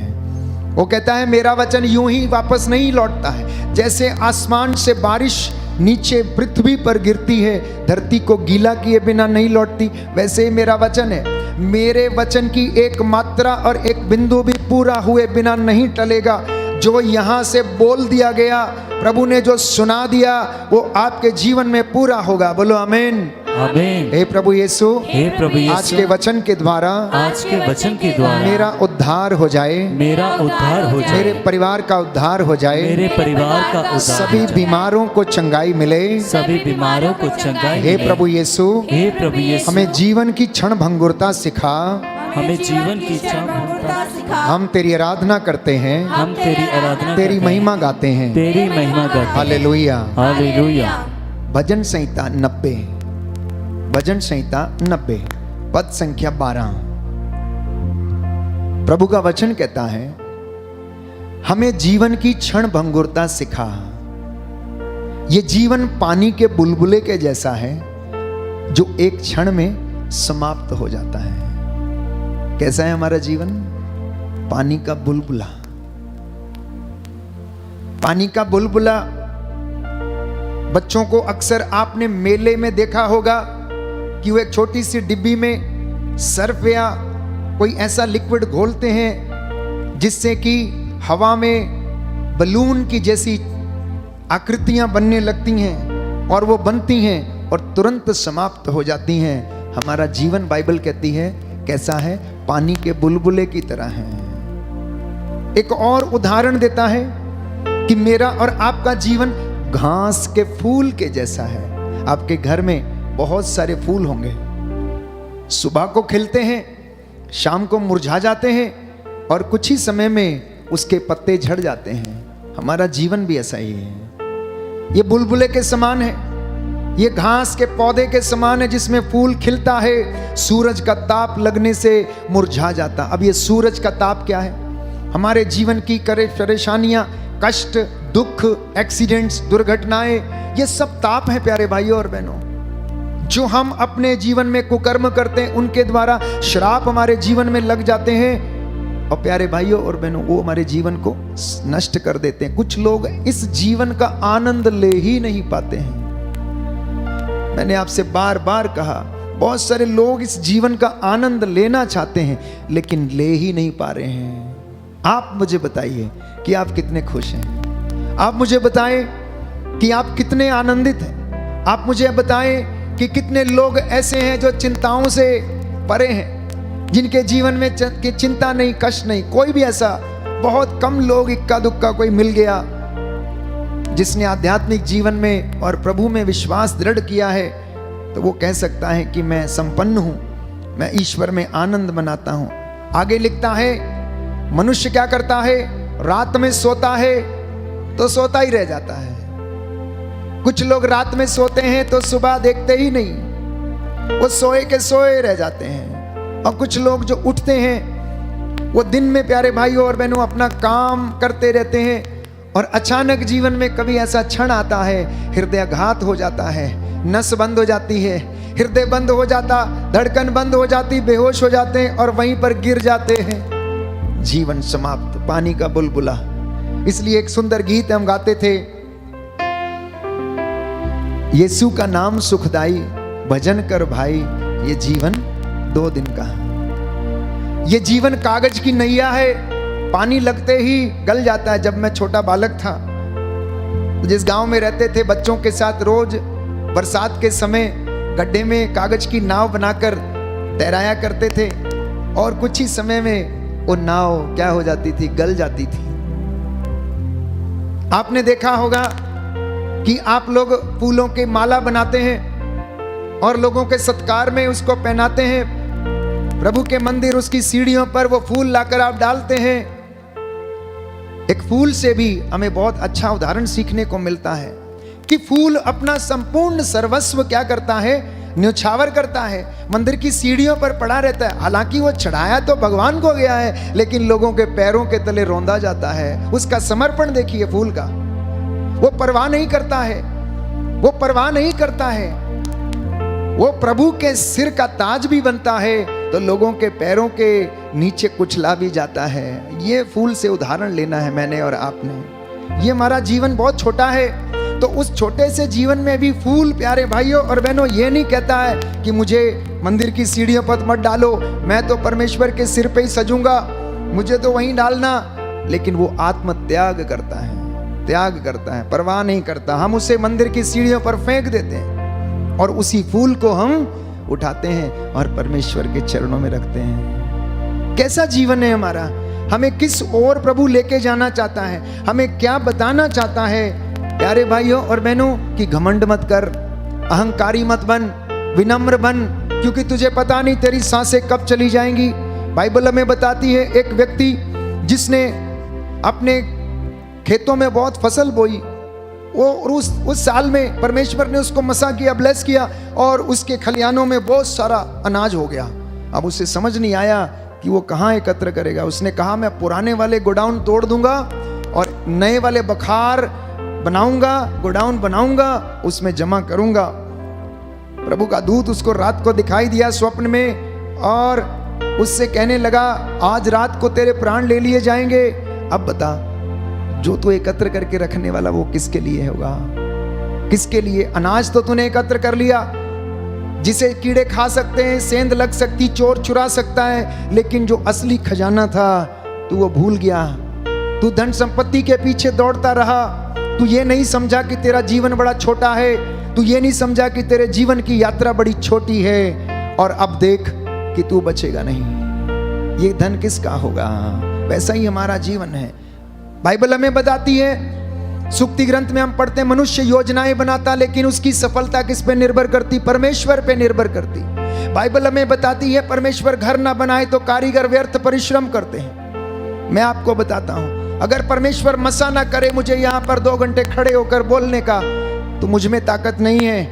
वो कहता है मेरा वचन यूं ही वापस नहीं लौटता है। जैसे आसमान से बारिश नीचे पृथ्वी पर गिरती है, धरती को गीला किए बिना नहीं लौटती, वैसे ही मेरा वचन है। मेरे वचन की एक मात्रा और एक बिंदु भी पूरा हुए बिना नहीं टलेगा। जो यहाँ से बोल दिया गया, प्रभु ने जो सुना दिया, वो आपके जीवन में पूरा होगा। बोलो आमीन। आमीन। हे प्रभु यीशु, हे प्रभु यीशु, आज के वचन के द्वारा, आज के वचन के द्वारा मेरा उद्धार हो जाए, मेरा उद्धार हो जाए, मेरे परिवार का उद्धार हो जाए, मेरे परिवार का उद्धार सभी हो जाए, बीमारों को चंगाई मिले, सभी बीमारों को चंगाई हे मिले। प्रभु यीशु, हे प्रभु यीशु, हमें जीवन की क्षण भंगुरता सिखा। हमें जीवन की इच्छा हम तेरी आराधना करते हैं, हम तेरी आराधना तेरी करते महिमा गाते हैं। हैं, तेरी महिमा करते हैं। हालेलुया। हालेलुया। भजन संहिता 90, भजन संहिता 90 पद संख्या 12। प्रभु का वचन कहता है हमें जीवन की क्षण भंगुरता सिखा। ये जीवन पानी के बुलबुले के जैसा है जो एक क्षण में समाप्त हो जाता है। कैसा है हमारा जीवन? पानी का बुलबुला। पानी का बुलबुला बच्चों को अक्सर आपने मेले में देखा होगा कि वो एक छोटी सी डिब्बी में सर्फ या कोई ऐसा लिक्विड घोलते हैं जिससे कि हवा में बलून की जैसी आकृतियां बनने लगती हैं और वो बनती हैं और तुरंत समाप्त हो जाती हैं। हमारा जीवन बाइबल कहती है कैसा है? पानी के बुलबुले की तरह है। एक और उदाहरण देता है कि मेरा और आपका जीवन घास के फूल के जैसा है। आपके घर में बहुत सारे फूल होंगे, सुबह को खिलते हैं, शाम को मुरझा जाते हैं और कुछ ही समय में उसके पत्ते झड़ जाते हैं। हमारा जीवन भी ऐसा ही है। ये बुलबुले के समान है, ये घास के पौधे के समान है जिसमें फूल खिलता है, सूरज का ताप लगने से मुरझा जाता। अब ये सूरज का ताप क्या है? हमारे जीवन की परेशानियां, कष्ट, दुख, एक्सीडेंट्स, दुर्घटनाएं, ये सब ताप है प्यारे भाइयों और बहनों। जो हम अपने जीवन में कुकर्म करते हैं उनके द्वारा श्राप हमारे जीवन में लग जाते हैं और प्यारे भाइयों और बहनों वो हमारे जीवन को नष्ट कर देते हैं। कुछ लोग इस जीवन का आनंद ले ही नहीं पाते हैं। मैंने आपसे बार बार कहा, बहुत सारे लोग इस जीवन का आनंद लेना चाहते हैं लेकिन ले ही नहीं पा रहे हैं। आप मुझे बताइए कि आप कितने खुश हैं। आप मुझे बताएं कि आप कितने आनंदित हैं। आप मुझे बताएं कि कितने लोग ऐसे हैं जो चिंताओं से परे हैं, जिनके जीवन में चिंता नहीं, कष्ट नहीं। कोई भी ऐसा, बहुत कम लोग, इक्का दुक्का कोई मिल गया जिसने आध्यात्मिक जीवन में और प्रभु में विश्वास दृढ़ किया है तो वो कह सकता है कि मैं संपन्न हूं, मैं ईश्वर में आनंद मनाता हूं। आगे लिखता है, मनुष्य क्या करता है? रात में सोता है तो सोता ही रह जाता है। कुछ लोग रात में सोते हैं तो सुबह देखते ही नहीं, वो सोए के सोए रह जाते हैं। और कुछ लोग जो उठते हैं वो दिन में प्यारे भाइयों और बहनों अपना काम करते रहते हैं और अचानक जीवन में कभी ऐसा क्षण आता है, हृदयाघात हो जाता है, नस बंद हो जाती है, हृदय बंद हो जाता, धड़कन बंद हो जाती, बेहोश हो जाते हैं और वहीं पर गिर जाते हैं। जीवन समाप्त, पानी का बुलबुला। इसलिए एक सुंदर गीत हम गाते थे, यीशु का नाम सुखदाई, भजन कर भाई, ये जीवन 2 दिन का। ये जीवन कागज की नैया है, पानी लगते ही गल जाता है। जब मैं छोटा बालक था तो जिस गांव में रहते थे, बच्चों के साथ रोज बरसात के समय गड्ढे में कागज की नाव बनाकर तैराया करते थे और कुछ ही समय में वो नाव क्या हो जाती थी? गल जाती थी। आपने देखा होगा कि आप लोग फूलों के माला बनाते हैं और लोगों के सत्कार में उसको पहनाते हैं। प्रभु के मंदिर, उसकी सीढ़ियों पर वो फूल लाकर आप डालते हैं। एक फूल से भी हमें बहुत अच्छा उदाहरण सीखने को मिलता है कि फूल अपना संपूर्ण सर्वस्व क्या करता है? न्यौछावर करता है, मंदिर की सीढ़ियों पर पड़ा रहता है। हालांकि वो चढ़ाया तो भगवान को गया है, लेकिन लोगों के पैरों के तले रौंदा जाता है। उसका समर्पण देखिए फूल का। वो परवाह नहीं करता है, वो परवाह नहीं करता है। वो प्रभु के सिर का ताज भी बनता है तो लोगों के पैरों के नीचे कुचला भी जाता है। ये फूल से उदाहरण लेना है मैंने और आपने। ये हमारा जीवन बहुत छोटा है, तो उस छोटे से जीवन में भी फूल प्यारे भाइयों और बहनों ये नहीं कहता है कि मुझे मंदिर की सीढ़ियों पर मत डालो, मैं तो परमेश्वर के सिर पे ही सजूंगा, मुझे तो वहीं डालना। लेकिन वो आत्म त्याग करता है, त्याग करता है, परवाह नहीं करता। हम उसे मंदिर की सीढ़ियों पर फेंक देते हैं और उसी फूल को हम उठाते हैं और परमेश्वर के चरणों में रखते हैं। कैसा जीवन है हमारा? हमें किस ओर प्रभु लेके जाना चाहता है? हमें क्या बताना चाहता है? प्यारे भाइयों और बहनों कि घमंड मत कर, अहंकारी मत बन, विनम्र बन, क्योंकि तुझे पता नहीं तेरी सांसें कब चली जाएंगी। बाइबल हमें बताती है एक व्यक्ति जिसने अपने खेतों में बहुत फसल बोई, वो उस साल में परमेश्वर ने उसको मसा किया, ब्लेस किया और उसके खलियानों में बहुत सारा अनाज हो गया। अब उसे समझ नहीं आया कि वो कहाँ एकत्र करेगा। उसने कहा मैं पुराने वाले गोडाउन तोड़ दूंगा और नए वाले बखार बनाऊंगा, गोडाउन बनाऊंगा, उसमें जमा करूंगा। प्रभु का दूत उसको रात को दिखाई दिया स्वप्न में और उससे कहने लगा आज रात को तेरे प्राण ले लिए जाएंगे। अब बता, जो तू एकत्र करके रखने वाला वो किसके लिए होगा? किसके लिए? अनाज तो तूने एकत्र कर लिया जिसे कीड़े खा सकते हैं, सेंध लग सकती, चोर चुरा सकता है, लेकिन जो असली खजाना था तू वो भूल गया। तू धन संपत्ति के पीछे दौड़ता रहा। तू ये नहीं समझा कि तेरा जीवन बड़ा छोटा है, तू ये नहीं समझा कि तेरे जीवन की यात्रा बड़ी छोटी है और अब देख कि तू बचेगा नहीं। ये धन किसका होगा? वैसा ही हमारा जीवन है। बाइबल हमें बताती है सुक्ति ग्रंथ में हम पढ़ते हैं मनुष्य योजनाएं बनाता लेकिन उसकी सफलता किस पे निर्भर करती? परमेश्वर पे निर्भर करती। बाइबल हमें बताती है परमेश्वर घर ना बनाए तो कारीगर व्यर्थ परिश्रम करते हैं। मैं आपको बताता हूं, अगर परमेश्वर मसा ना करे मुझे यहां पर 2 घंटे खड़े होकर बोलने का, तो मुझ में ताकत नहीं है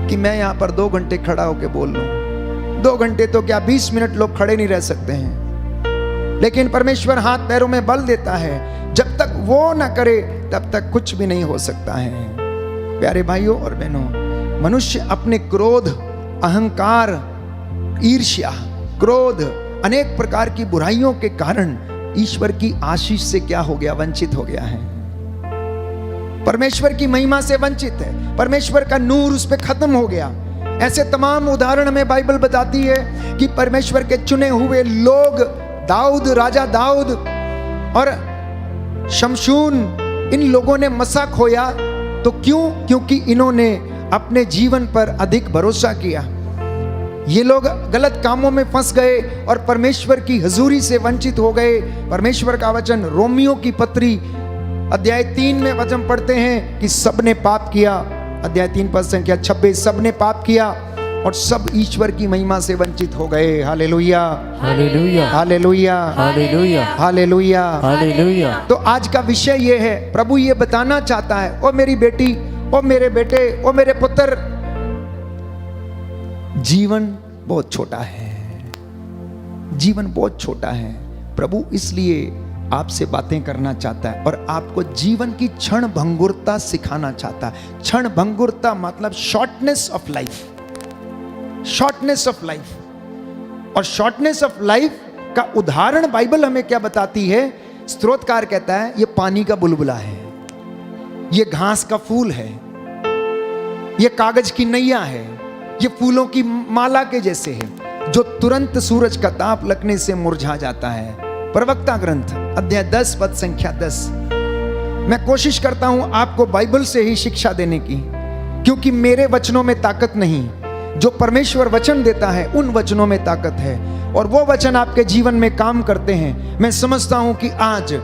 कि मैं यहां पर 2 घंटे खड़ा होकर बोल लूं। 2 घंटे तो क्या 20 मिनट लोग खड़े नहीं रह सकते हैं, लेकिन परमेश्वर हाथ पैरों में बल देता है। जब तक वो ना करे तब तक कुछ भी नहीं हो सकता है। प्यारे भाइयों और बहनों, मनुष्य अपने क्रोध, अहंकार, ईर्ष्या, क्रोध, अनेक प्रकार की बुराइयों के कारण ईश्वर की आशीष से क्या हो गया? वंचित हो गया है। परमेश्वर की महिमा से वंचित है। परमेश्वर का नूर उस पर खत्म हो गया। ऐसे तमाम उदाहरण में बाइबल बताती है कि परमेश्वर के चुने हुए लोग, दाऊद, राजा दाऊद और शमशून, इन लोगों ने मसा खोया। तो क्यों? क्योंकि इन्होंने अपने जीवन पर अधिक भरोसा किया। ये लोग गलत कामों में फंस गए और परमेश्वर की हजूरी से वंचित हो गए। परमेश्वर का वचन रोमियो की पत्री अध्याय 3 में वचन पढ़ते हैं कि सबने पाप किया। अध्याय 3 पद संख्या 26, सबने पाप किया और सब ईश्वर की महिमा से वंचित हो गए। Hallelujah, hallelujah, hallelujah, hallelujah, hallelujah, hallelujah. तो आज का विषय ये है, प्रभु ये बताना चाहता है, ओ मेरी बेटी, ओ मेरे बेटे, ओ मेरे पुत्र, जीवन बहुत छोटा है। जीवन बहुत छोटा है। प्रभु इसलिए आपसे बातें करना चाहता है और आपको जीवन की क्षण भंगुरता सिखाना चाहता है। क्षण भंगुरता मतलब shortness of life, shortness of life. और शॉर्टनेस ऑफ लाइफ का उदाहरण बाइबल हमें क्या बताती है? स्तोत्रकार कहता है ये पानी का बुलबुला है, ये घास का फूल है, ये कागज की नैया है, ये फूलों की माला के जैसे है जो तुरंत सूरज का ताप लगने से मुरझा जाता है। प्रवक्ता ग्रंथ अध्याय 10 पद संख्या 10। मैं कोशिश करता हूं आपको बाइबल से ही शिक्षा देने की, क्योंकि मेरे वचनों में ताकत नहीं, जो परमेश्वर वचन देता है उन वचनों में ताकत है और वो वचन आपके जीवन में काम करते हैं। मैं समझता हूं कि आज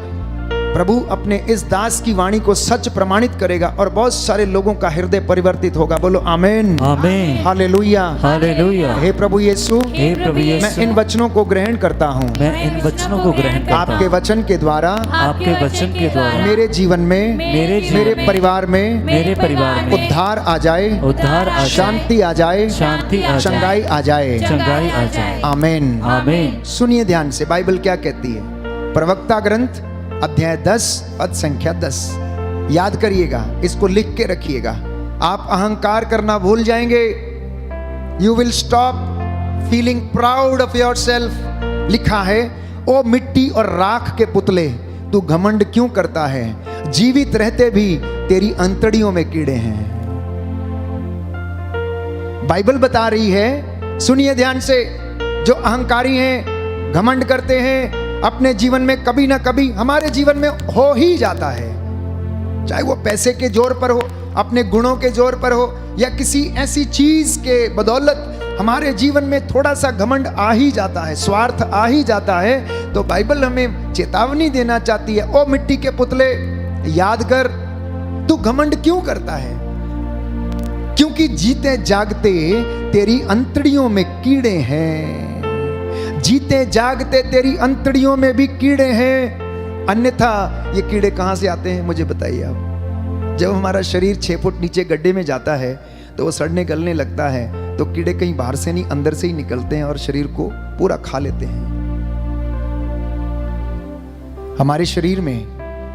प्रभु अपने इस दास की वाणी को सच प्रमाणित करेगा और बहुत सारे लोगों का हृदय परिवर्तित होगा। बोलो आमीन, आमीन, हालेलुया, हालेलुया। हे प्रभु यीशु, हे प्रभु यीशु, मैं इन वचनों को ग्रहण करता हूँ। मैं इन वचनों को ग्रहण करता हूँ। आपके वचन के द्वारा, आपके वचन के द्वारा मेरे जीवन में, मेरे परिवार में, मेरे परिवार में उद्धार आ जाए, उद्धार आ जाए, शांति आ जाए, शांति आ जाए, चंगाई आ जाए, चंगाई आ जाए। आमीन, आमीन। सुनिए ध्यान से बाइबल क्या कहती है। प्रवक्ता ग्रंथ अध्याय 10 पद संख्या 10 याद करिएगा, इसको लिख के रखिएगा। आप अहंकार करना भूल जाएंगे। You will stop feeling proud of your self. लिखा है, ओ मिट्टी और राख के पुतले, तू घमंड क्यों करता है? जीवित रहते भी तेरी अंतड़ियों में कीड़े हैं। बाइबल बता रही है, सुनिए ध्यान से, जो अहंकारी हैं, घमंड करते हैं, अपने जीवन में कभी ना कभी हमारे जीवन में हो ही जाता है, चाहे वो पैसे के जोर पर हो, अपने गुणों के जोर पर हो, या किसी ऐसी चीज के बदौलत हमारे जीवन में थोड़ा सा घमंड आ ही जाता है, स्वार्थ आ ही जाता है। तो बाइबल हमें चेतावनी देना चाहती है, ओ मिट्टी के पुतले, याद कर, तू घमंड क्यों करता है? क्योंकि जीते जागते तेरी अंतड़ियों में कीड़े हैं। जीते जागते तेरी अंतड़ियों में भी कीड़े हैं। अन्यथा ये कीड़े कहां से आते हैं मुझे बताइए आप। जब हमारा शरीर 6 फुट नीचे गड्ढे में जाता है तो वो सड़ने गलने लगता है, तो कीड़े कहीं बाहर से नहीं अंदर से ही निकलते हैं और शरीर को पूरा खा लेते हैं। हमारे शरीर में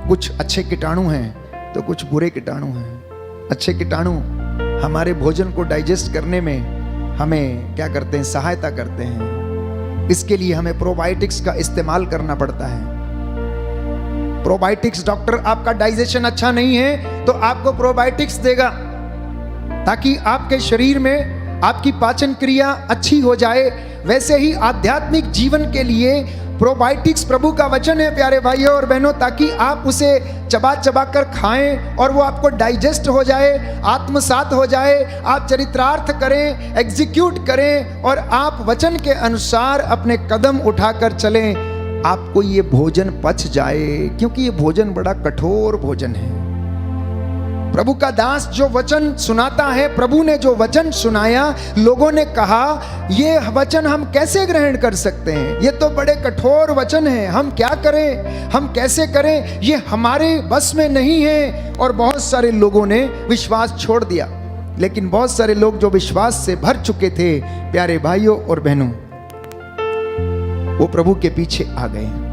कुछ अच्छे कीटाणु हैं तो कुछ बुरे कीटाणु हैं। अच्छे कीटाणु हमारे भोजन को डाइजेस्ट करने में हमें क्या करते हैं? सहायता करते हैं। इसके लिए हमें प्रोबायोटिक्स का इस्तेमाल करना पड़ता है। प्रोबायोटिक्स, डॉक्टर आपका डाइजेशन अच्छा नहीं है तो आपको प्रोबायोटिक्स देगा ताकि आपके शरीर में आपकी पाचन क्रिया अच्छी हो जाए। वैसे ही आध्यात्मिक जीवन के लिए प्रोबायोटिक्स प्रभु का वचन है प्यारे भाइयों और बहनों, ताकि आप उसे चबा चबा कर खाएं और वो आपको डाइजेस्ट हो जाए, आत्मसात हो जाए, आप चरितार्थ करें, एग्जीक्यूट करें और आप वचन के अनुसार अपने कदम उठाकर चलें। आपको ये भोजन पच जाए, क्योंकि ये भोजन बड़ा कठोर भोजन है। प्रभु का दास जो वचन सुनाता है, प्रभु ने जो वचन सुनाया, लोगों ने कहा ये वचन हम कैसे ग्रहण कर सकते हैं, ये तो बड़े कठोर वचन हैं, हम क्या करें, हम कैसे करें, ये हमारे बस में नहीं है। और बहुत सारे लोगों ने विश्वास छोड़ दिया। लेकिन बहुत सारे लोग जो विश्वास से भर चुके थे, प्यारे भाइयों और बहनों, वो प्रभु के पीछे आ गए।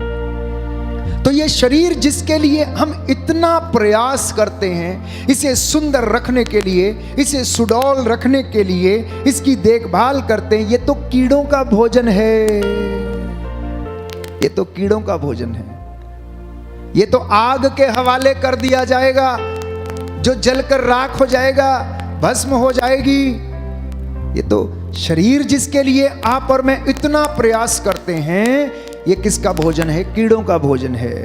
तो ये शरीर जिसके लिए हम इतना प्रयास करते हैं, इसे सुंदर रखने के लिए, इसे सुडौल रखने के लिए इसकी देखभाल करते हैं, ये तो कीड़ों का भोजन है। ये तो कीड़ों का भोजन है। ये तो आग के हवाले कर दिया जाएगा, जो जलकर राख हो जाएगा, भस्म हो जाएगी। ये तो शरीर जिसके लिए आप और मैं इतना प्रयास करते हैं, ये किसका भोजन है? कीड़ों का भोजन है।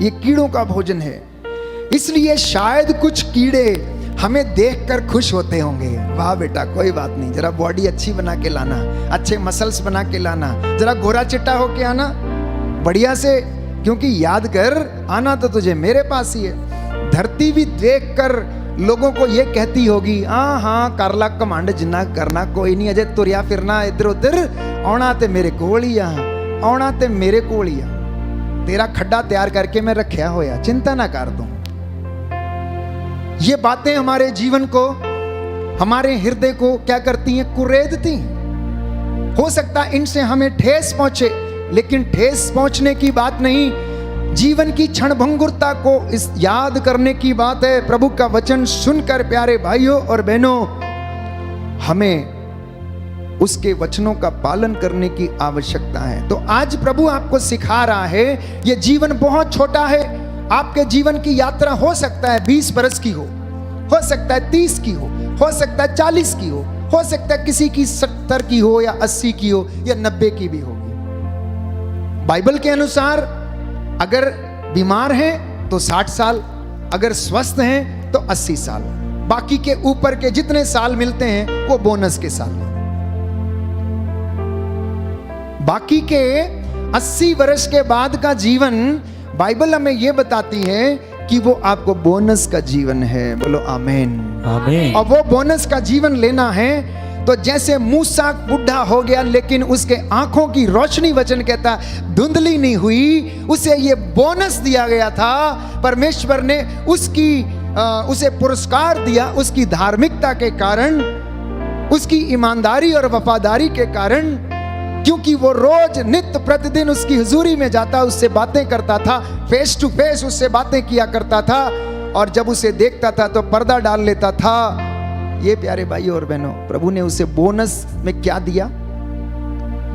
ये कीड़ों का भोजन है। इसलिए शायद कुछ कीड़े हमें देखकर खुश होते होंगे, वाह बेटा कोई बात नहीं, जरा बॉडी अच्छी बना के लाना, अच्छे मसल्स बना के लाना, जरा गोरा चिट्टा होके आना बढ़िया से, क्योंकि याद कर आना तो तुझे मेरे पास ही है। धरती भी देखकर लोगों को ये कहती होगी, हाँ हाँ कर ला कमांड जिन्ना करना, कोई नहीं, अजय तुरिया फिरना इधर उधर, आना ते मेरे कोल ही आ, आना ते मेरे कोल ही आ, तेरा खड्डा तैयार करके मैं रखा होया, चिंता ना कर दूं। ये बातें हमारे जीवन को, हमारे हृदय को क्या करती हैं? कुरेदती हैं। हो सकता है इनसे हमें ठेस पहुंचे, लेकिन ठेस पहुंचने की बात नहीं, जीवन की क्षणभंगुरता को इस याद करने की बात है। प्रभु का वचन सुनकर प्यारे भाइयों और बहनों, हमें उसके वचनों का पालन करने की आवश्यकता है। तो आज प्रभु आपको सिखा रहा है, ये जीवन बहुत छोटा है। आपके जीवन की यात्रा हो सकता है 20 बरस की हो सकता है 30 की हो सकता है 40 की हो सकता है किसी की 70 की हो या 80 की हो या 90 की भी होगी। बाइबल के अनुसार अगर बीमार हैं तो 60 साल, अगर स्वस्थ हैं तो 80 साल, बाकी के ऊपर के जितने साल मिलते हैं वो बोनस के साल। बाकी के 80 वर्ष के बाद का जीवन बाइबल हमें यह बताती है कि वो आपको बोनस का जीवन है। बोलो आमीन। आमीन। और वो बोनस का जीवन लेना है तो जैसे मूसा बुढ़ा हो गया लेकिन उसके आंखों की रोशनी, वचन कहता धुंधली नहीं हुई, उसे ये बोनस दिया गया था। परमेश्वर ने उसे पुरस्कार दिया उसकी धार्मिकता के कारण, उसकी ईमानदारी और वफादारी के कारण, क्योंकि वो रोज नित्य प्रतिदिन उसकी हुजूरी में जाता, उससे बातें करता था, फेस टू फेस उससे बातें किया करता था, और जब उसे देखता था तो पर्दा डाल लेता था। ये प्यारे भाइयों और बहनों, प्रभु ने उसे बोनस में क्या दिया?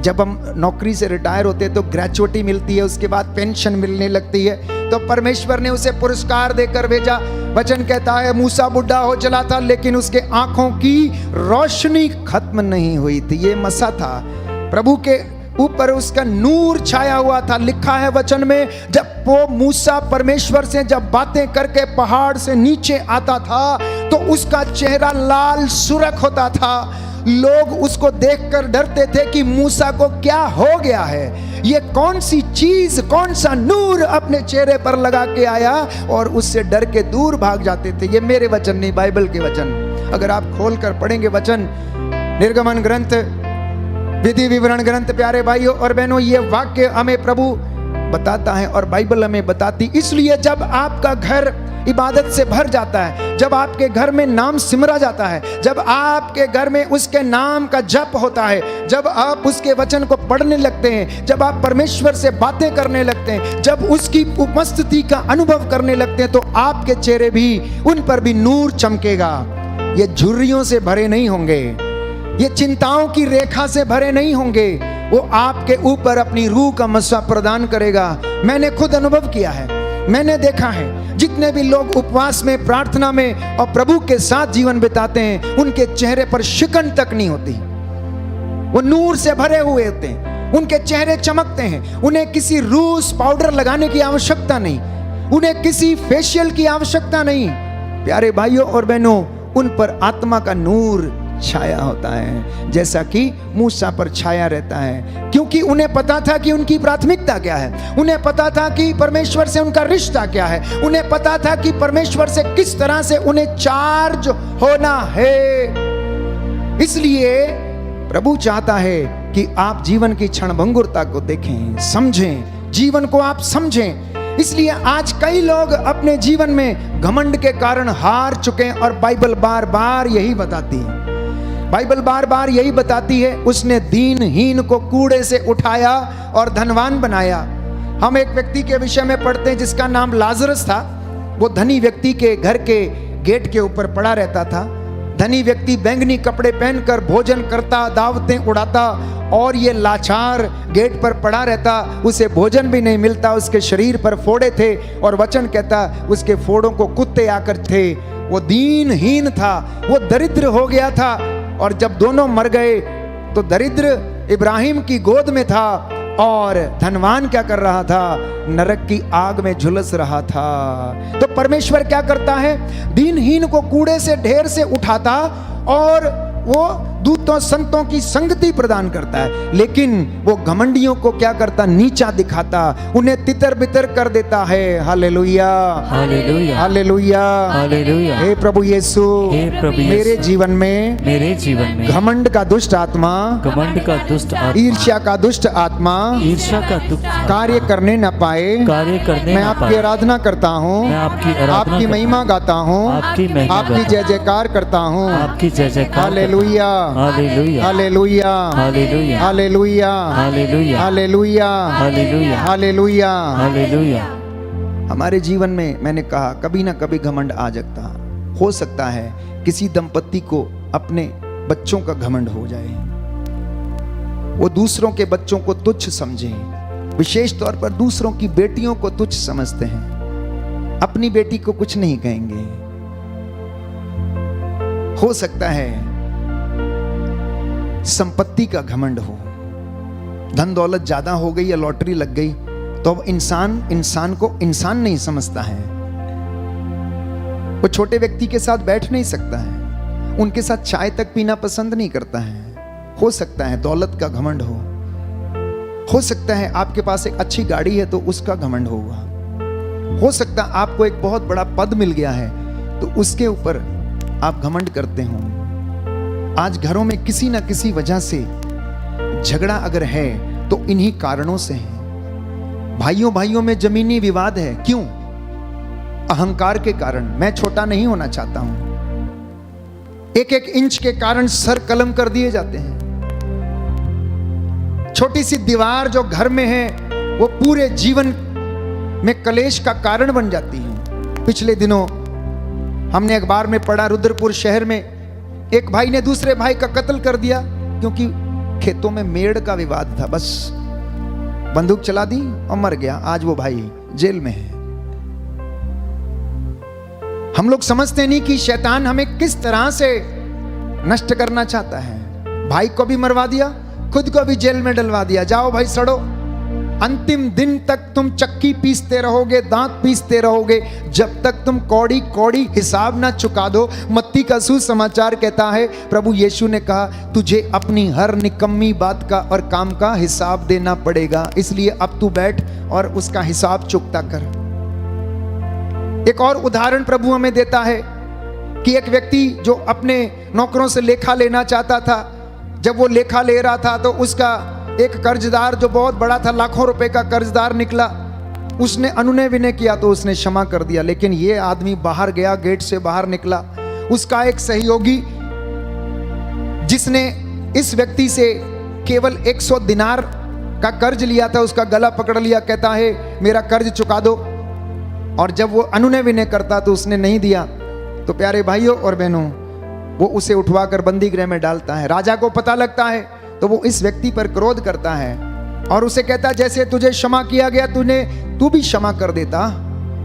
जब हम नौकरी से रिटायर होते हैं तो ग्रेचुइटी मिलती है, उसके बाद पेंशन मिलने लगती है, तो परमेश्वर ने उसे पुरस्कार देकर भेजा। वचन कहता है मूसा बुढ़ा हो चला था लेकिन उसके आंखों की रोशनी खत्म नहीं हुई थी। ये मसा था, प्रभु के ऊपर उसका नूर छाया हुआ था। लिखा है वचन में, जब वो मूसा परमेश्वर से जब बातें करके पहाड़ से नीचे आता था तो उसका चेहरा लाल सुर्ख होता था। लोग उसको देखकर डरते थे कि मूसा को क्या हो गया है, ये कौन सी चीज, कौन सा नूर अपने चेहरे पर लगा के आया, और उससे डर के दूर भाग जाते थे। ये मेरे वचन नहीं, बाइबल के वचन। अगर आप खोल कर पढ़ेंगे वचन, निर्गमन ग्रंथ, विधि विवरण ग्रंथ, प्यारे भाइयों और बहनों, ये वाक्य हमें प्रभु बताता है और बाइबल हमें बताती। इसलिए जब आपका घर इबादत से भर जाता है, जब आपके घर में नाम सिमरा जाता है, जब आपके घर में उसके नाम का जप होता है, जब आप उसके वचन को पढ़ने लगते हैं, जब आप परमेश्वर से बातें करने लगते हैं, जब उसकी उपस्थिति का अनुभव करने लगते हैं, तो आपके चेहरे भी, उन पर भी नूर चमकेगा। ये झुर्रियों से भरे नहीं होंगे, ये चिंताओं की रेखा से भरे नहीं होंगे, वो आपके ऊपर अपनी रूह का मस्सा प्रदान करेगा। मैंने खुद अनुभव किया है, मैंने देखा है, जितने भी लोग उपवास में, प्रार्थना में और प्रभु के साथ जीवन बिताते हैं, उनके चेहरे पर शिकन तक नहीं होती, वो नूर से भरे हुए होते हैं, उनके चेहरे चमकते हैं। उन्हें किसी रूस पाउडर लगाने की आवश्यकता नहीं, उन्हें किसी फेशियल की आवश्यकता नहीं। प्यारे भाइयों और बहनों, उन पर आत्मा का नूर छाया होता है, जैसा कि मूसा पर छाया रहता है। क्योंकि उन्हें पता था कि उनकी प्राथमिकता क्या है, उन्हें पता था कि परमेश्वर से उनका रिश्ता क्या है, उन्हें पता था कि परमेश्वर से किस तरह से उन्हें चार्ज होना है। इसलिए प्रभु चाहता है कि आप जीवन की क्षणभंगुरता को देखें, समझें, जीवन को आप समझें। इसलिए आज कई लोग अपने जीवन में घमंड के कारण हार चुके हैं और बाइबल बार बार यही बताती है, बाइबल बार बार यही बताती है, उसने दीनहीन को कूड़े से उठाया और धनवान बनाया। हम एक व्यक्ति के विषय में पढ़ते हैं जिसका नाम लाजरस था। वो धनी व्यक्ति के घर के गेट के ऊपर पड़ा रहता था। धनी व्यक्ति बैंगनी कपड़े पहनकर भोजन करता, दावतें उड़ाता, और ये लाचार गेट पर पड़ा रहता, उसे भोजन भी नहीं मिलता, उसके शरीर पर फोड़े थे और वचन कहता उसके फोड़ों को कुत्ते आकर थे। वो दीनहीन था, वो दरिद्र हो गया था। और जब दोनों मर गए तो दरिद्र इब्राहिम की गोद में था और धनवान क्या कर रहा था, नरक की आग में झुलस रहा था। तो परमेश्वर क्या करता है, दीनहीन को कूड़े से ढेर से उठाता और वो दूतों संतों की संगति प्रदान करता है, लेकिन वो घमंडियों को क्या करता, नीचा दिखाता, उन्हें तितर बितर कर देता है। Hallelujah, hallelujah, hallelujah, hallelujah. हे प्रभु यीशु, हे प्रभु यीशु, मेरे जीवन में घमंड का दुष्ट आत्मा, घमंड का दुष्ट आत्मा, ईर्ष्या का दुष्ट आत्मा ईर्ष्या का दुष्ट आत्मा कार्य करने न पाए। कार्य करने मैं न आपकी पाए। आराधना करता हूँ, मैं आपकी आराधना आपकी करता महिमा हूँ, गाता हूँ, आपकी महिमा आपकी गाता जय हूँ, जयकार करता हूँ। आपकी जय जयकार। Hallelujah, hallelujah, hallelujah, hallelujah, hallelujah, hallelujah, hallelujah, hallelujah, hallelujah. Hallelujah. हमारे जीवन में मैंने कहा कभी ना कभी घमंड आ सकता हो सकता है। किसी दंपति को अपने बच्चों का घमंड हो जाए, वो दूसरों के बच्चों को तुच्छ समझें, विशेष तौर पर दूसरों की बेटियों को तुच्छ समझते हैं, अपनी बेटी को कुछ नहीं कहेंगे। हो सकता है संपत्ति का घमंड हो, धन दौलत ज्यादा हो गई या लॉटरी लग गई तो अब इंसान को इंसान नहीं समझता है। वो छोटे व्यक्ति के साथ बैठ नहीं सकता है, उनके साथ चाय तक पीना पसंद नहीं करता है। हो सकता है दौलत का घमंड हो सकता है आपके पास एक अच्छी गाड़ी है तो उसका घमंड होगा, हो सकता है आपको एक बहुत बड़ा पद मिल गया है तो उसके ऊपर आप घमंड करते हो। आज घरों में किसी ना किसी वजह से झगड़ा अगर है तो इन्हीं कारणों से है। भाइयों में जमीनी विवाद है, क्यों? अहंकार के कारण। मैं छोटा नहीं होना चाहता हूं। एक इंच के कारण सर कलम कर दिए जाते हैं। छोटी सी दीवार जो घर में है वो पूरे जीवन में कलेश का कारण बन जाती है। पिछले दिनों हमने अखबार में पढ़ा, रुद्रपुर शहर में एक भाई ने दूसरे भाई का कत्ल कर दिया क्योंकि खेतों में मेड़ का विवाद था। बस बंदूक चला दी और मर गया। आज वो भाई जेल में है। हम लोग समझते नहीं कि शैतान हमें किस तरह से नष्ट करना चाहता है। भाई को भी मरवा दिया, खुद को भी जेल में डलवा दिया, जाओ भाई सड़ो। अंतिम दिन तक तुम चक्की पीसते रहोगे, दांत पीसते रहोगे, जब तक तुम कौड़ी कौड़ी हिसाब ना चुका दो। मत्ती का सुसमाचार कहता है, प्रभु यीशु ने कहा तुझे अपनी हर निकम्मी बात का और काम का हिसाब देना पड़ेगा, इसलिए अब तू बैठ और उसका हिसाब चुकता कर। एक और उदाहरण प्रभु हमें देता है कि एक व्यक्ति जो अपने नौकरों से लेखा लेना चाहता था, जब वो लेखा ले रहा था तो उसका एक कर्जदार जो बहुत बड़ा था, लाखों रुपए का कर्जदार निकला। उसने अनुनय विनय किया तो उसने क्षमा कर दिया, लेकिन ये आदमी बाहर गया, गेट से बाहर निकला। उसका एक सहयोगी जिसने इस व्यक्ति से केवल 100 दिनार का कर्ज लिया था, उसका गला पकड़ लिया, कहता है मेरा कर्ज चुका दो। और जब वो अनुनय विनय करता तो उसने नहीं दिया, तो प्यारे भाइयों और बहनों, वो उसे उठवाकर बंदी गृह में डालता है। राजा को पता लगता है तो वो इस व्यक्ति पर क्रोध करता है और उसे कहता है जैसे तुझे क्षमा किया गया तू भी क्षमा कर देता,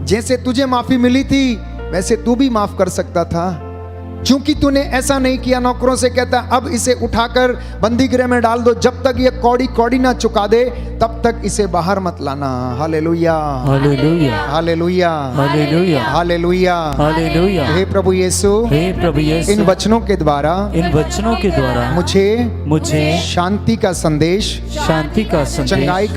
जैसे तुझे माफी मिली थी वैसे तू भी माफ कर सकता था। क्योंकि तूने ऐसा नहीं किया, नौकरों से कहता अब इसे उठाकर बंदी गृह में डाल दो, जब तक ये कौड़ी कौड़ी ना चुका दे तब तक इसे बाहर मत लाना। Hallelujah, hallelujah, hallelujah, hallelujah, hallelujah, hallelujah. हे प्रभु यीशु, हे प्रभु यीशु, इन वचनों के द्वारा मुझे शांति का संदेश, शांति का संदेश, चंगाई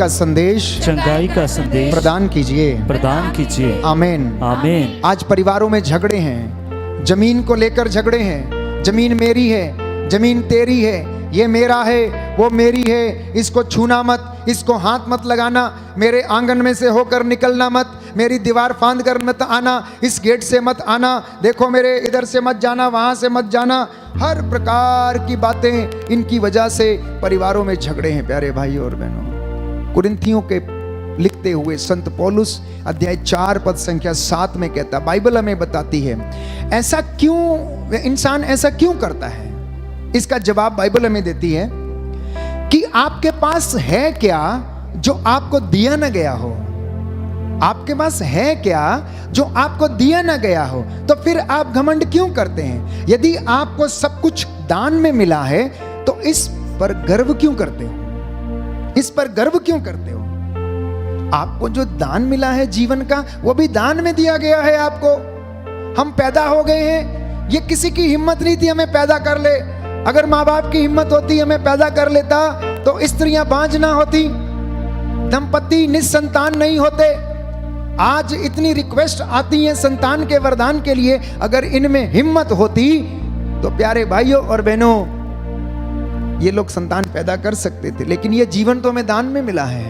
का संदेश प्रदान कीजिए। आमीन, आमीन। आज परिवारों में झगड़े हैं, जमीन को लेकर झगड़े हैं। जमीन मेरी है, जमीन तेरी है, ये मेरा है, वो मेरी है, इसको छूना मत, इसको हाथ मत लगाना, मेरे आंगन में से होकर निकलना मत, मेरी दीवार फांद कर मत आना, इस गेट से मत आना, देखो मेरे इधर से मत जाना, वहां से मत जाना। हर प्रकार की बातें, इनकी वजह से परिवारों में झगड़े हैं। प्यारे भाई और बहनों, कुरिन्थियों के लिखते हुए संत पौलुस अध्याय 4 पद संख्या 7 में कहता, बाइबल हमें बताती है ऐसा क्यों, इंसान ऐसा क्यों करता है। इसका जवाब बाइबल हमें देती है कि आपके पास है क्या जो आपको दिया ना गया हो। आपके पास है क्या जो आपको दिया ना गया हो, तो फिर आप घमंड क्यों करते हैं। यदि आपको सब कुछ दान में मिला है तो इस पर गर्व क्यों करते हो, इस पर गर्व क्यों करते हो। आपको जो दान मिला है जीवन का, वो भी दान में दिया गया है आपको। हम पैदा हो गए हैं, ये किसी की हिम्मत नहीं थी हमें पैदा कर ले। अगर माँ बाप की हिम्मत होती हमें पैदा कर लेता तो स्त्रियां बांझ ना होती, दंपति निसंतान नहीं होते। आज इतनी रिक्वेस्ट आती है संतान के वरदान के लिए, अगर इनमें हिम्मत होती तो प्यारे भाइयों और बहनों ये लोग संतान पैदा कर सकते थे। लेकिन ये जीवन तो हमें दान में मिला है,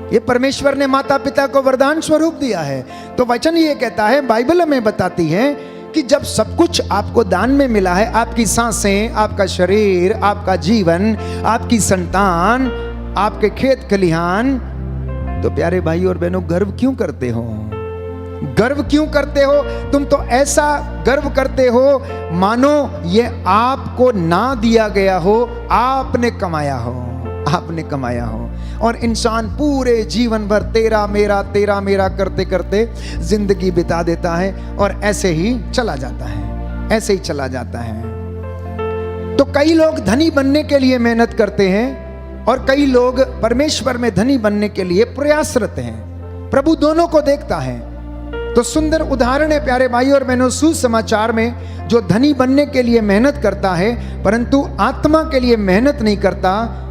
ये परमेश्वर ने माता पिता को वरदान स्वरूप दिया है। तो वचन ये कहता है, बाइबल हमें बताती है कि जब सब कुछ आपको दान में मिला है, आपकी सांसें, आपका शरीर, आपका जीवन, आपकी संतान, आपके खेत खलिहान, तो प्यारे भाई और बहनों गर्व क्यों करते हो, गर्व क्यों करते हो। तुम तो ऐसा गर्व करते हो मानो ये आपको ना दिया गया हो, आपने कमाया हो, आपने कमाया हो। और इंसान पूरे जीवन भर तेरा मेरा करते करते जिंदगी बिता देता है और ऐसे ही चला जाता है, ऐसे ही चला जाता है। तो कई लोग धनी बनने के लिए मेहनत करते हैं और कई लोग परमेश्वर में धनी बनने के लिए प्रयासरत हैं। प्रभु दोनों को देखता है। तो सुंदर उदाहरण है प्यारे भाई और बहनों, सुसमाचार में जो धनी बनने के लिए मेहनत करता है परंतु आत्मा के लिए मेहनत नहीं करता,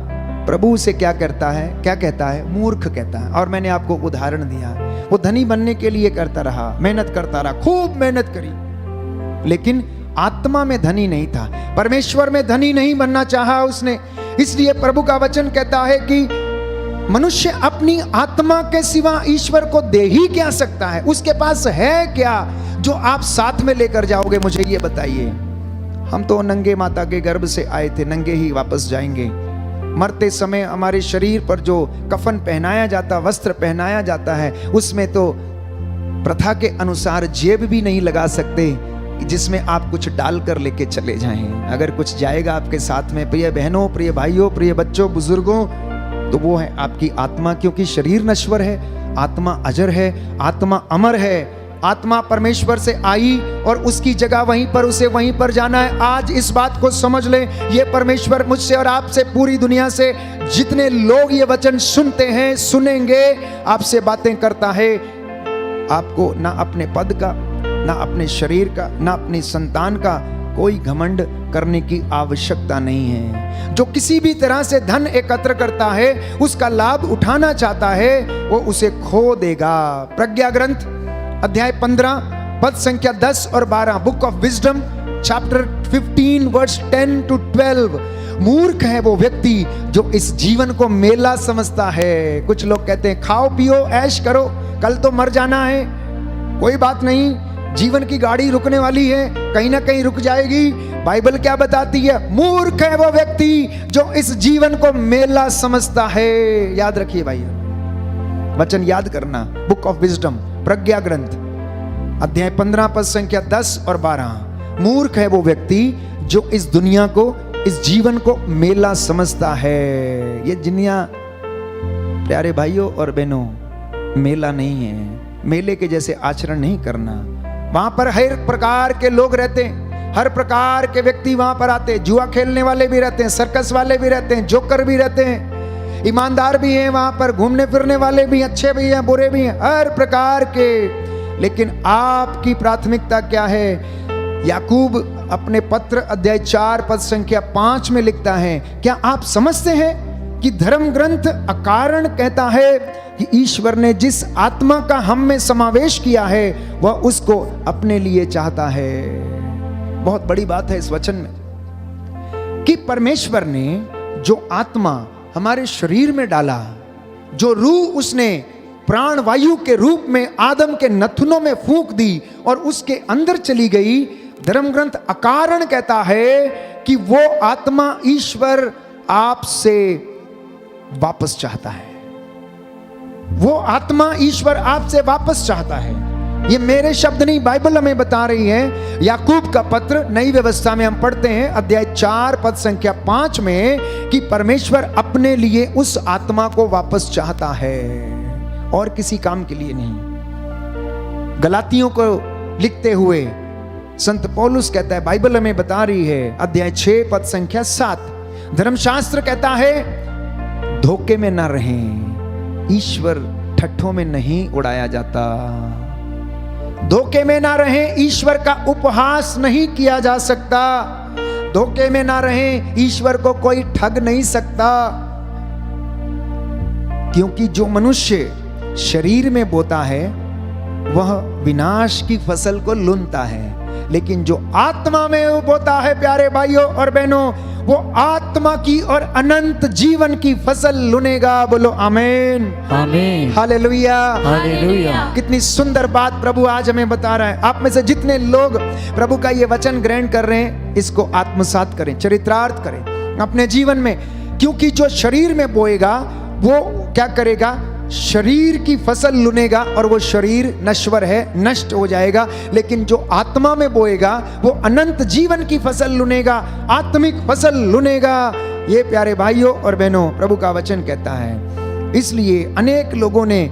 प्रभु उसे क्या करता है, क्या कहता है, मूर्ख कहता है। और मैंने आपको उदाहरण दिया, वो धनी बनने के लिए करता रहा, मेहनत करता रहा, खूब मेहनत करी, लेकिन आत्मा में धनी नहीं था, परमेश्वर में धनी नहीं बनना चाहा उसने। इसलिए प्रभु का वचन कहता है कि मनुष्य अपनी आत्मा के सिवा ईश्वर को दे ही क्या सकता है। उसके पास है क्या जो आप साथ में लेकर जाओगे, मुझे ये बताइए। हम तो नंगे माता के गर्भ से आए थे, नंगे ही वापस जाएंगे। मरते समय हमारे शरीर पर जो कफन पहनाया जाता, वस्त्र पहनाया जाता है, उसमें तो प्रथा के अनुसार जेब भी नहीं लगा सकते जिसमें आप कुछ डाल कर लेके चले जाएं। अगर कुछ जाएगा आपके साथ में, प्रिय बहनों, प्रिय भाइयों, प्रिय बच्चों, बुजुर्गों, तो वो है आपकी आत्मा, क्योंकि शरीर नश्वर है, आत्मा अजर है, आत्मा अमर है। आत्मा परमेश्वर से आई और उसकी जगह वहीं पर, उसे वहीं पर जाना है। आज इस बात को समझ लें, ये परमेश्वर मुझसे और आपसे, पूरी दुनिया से जितने लोग ये वचन सुनते हैं, सुनेंगे, आपसे बातें करता है, आपको ना अपने पद का, ना अपने शरीर का, ना अपनी संतान का कोई घमंड करने की आवश्यकता नहीं है। जो किसी भी तरह से धन एकत्र करता है, उसका लाभ उठाना चाहता है, वो उसे खो देगा। प्रज्ञा ग्रंथ अध्याय 15 पद संख्या 10 और 12, book of wisdom chapter 15 verse 10 to 12। मूर्ख है वो व्यक्ति जो इस जीवन को मेला समझता है। कुछ लोग कहते हैं खाओ पियो ऐश करो, कल तो मर जाना है, कोई बात नहीं, जीवन की गाड़ी रुकने वाली है, कहीं ना कहीं रुक जाएगी। बाइबल क्या बताती है? मूर्ख है वो व्यक्ति जो इस जीवन को मेला समझता है। याद रखिए भाई, वचन याद करना, बुक ऑफ विजडम प्रज्ञा ग्रंथ अध्याय 15 पद संख्या 10 और 12। मूर्ख है वो व्यक्ति जो इस दुनिया को, इस जीवन को मेला समझता है। ये दुनिया प्यारे भाइयों और बहनों मेला नहीं है। मेले के जैसे आचरण नहीं करना। वहां पर हर प्रकार के लोग रहते हैं, हर प्रकार के व्यक्ति वहां पर आते हैं। जुआ खेलने वाले भी रहते हैं, सर्कस वाले भी रहते हैं, जोकर भी रहते हैं, ईमानदार भी हैं वहां पर, घूमने फिरने वाले भी, अच्छे भी हैं, बुरे भी हैं, हर प्रकार के। लेकिन आपकी प्राथमिकता क्या है? याकूब अपने पत्र अध्याय 4 पद संख्या 5 में लिखता है, क्या आप समझते हैं कि धर्म ग्रंथ अकारण कहता है कि ईश्वर ने जिस आत्मा का हम में समावेश किया है वह उसको अपने लिए चाहता है। बहुत बड़ी बात है इस वचन में कि परमेश्वर ने जो आत्मा हमारे शरीर में डाला, जो रूह उसने प्राण वायु के रूप में आदम के नथुनों में फूंक दी और उसके अंदर चली गई, धर्म ग्रंथ अकारण कहता है कि वो आत्मा ईश्वर आपसे वापस चाहता है। वो आत्मा ईश्वर आपसे वापस चाहता है। ये मेरे शब्द नहीं, बाइबल हमें बता रही है। याकूब का पत्र नई व्यवस्था में हम पढ़ते हैं अध्याय 4 पद संख्या 5 में कि परमेश्वर अपने लिए उस आत्मा को वापस चाहता है और किसी काम के लिए नहीं। गलातियों को लिखते हुए संत पौलुस कहता है, बाइबल हमें बता रही है अध्याय 6 पद संख्या 7, धर्मशास्त्र कहता है धोखे में ना रहें, ईश्वर ठट्ठों में नहीं उड़ाया जाता। धोखे में ना रहें, ईश्वर का उपहास नहीं किया जा सकता। धोखे में ना रहें, ईश्वर को कोई ठग नहीं सकता। क्योंकि जो मनुष्य शरीर में बोता है वह विनाश की फसल को लुनता है, लेकिन जो आत्मा में बोता है प्यारे भाइयों और बहनों, वो आत्मा की और अनंत जीवन की फसल लुनेगा। बोलो आमीन, आमीन, हालेलुया, हालेलुया। कितनी सुंदर बात प्रभु आज हमें बता रहा है। आप में से जितने लोग प्रभु का ये वचन ग्रहण कर रहे हैं, इसको आत्मसात करें, चरितार्थ करें अपने जीवन में। क्योंकि जो शरीर में बोएगा वो क्या करेगा? शरीर की फसल लुनेगा और वो शरीर नश्वर है, नष्ट हो जाएगा। लेकिन जो आत्मा में बोएगा वो अनंत जीवन की फसल लुनेगा, आत्मिक फसल लुनेगा। ये प्यारे भाइयों और बहनों प्रभु का वचन कहता है। इसलिए अनेक लोगों ने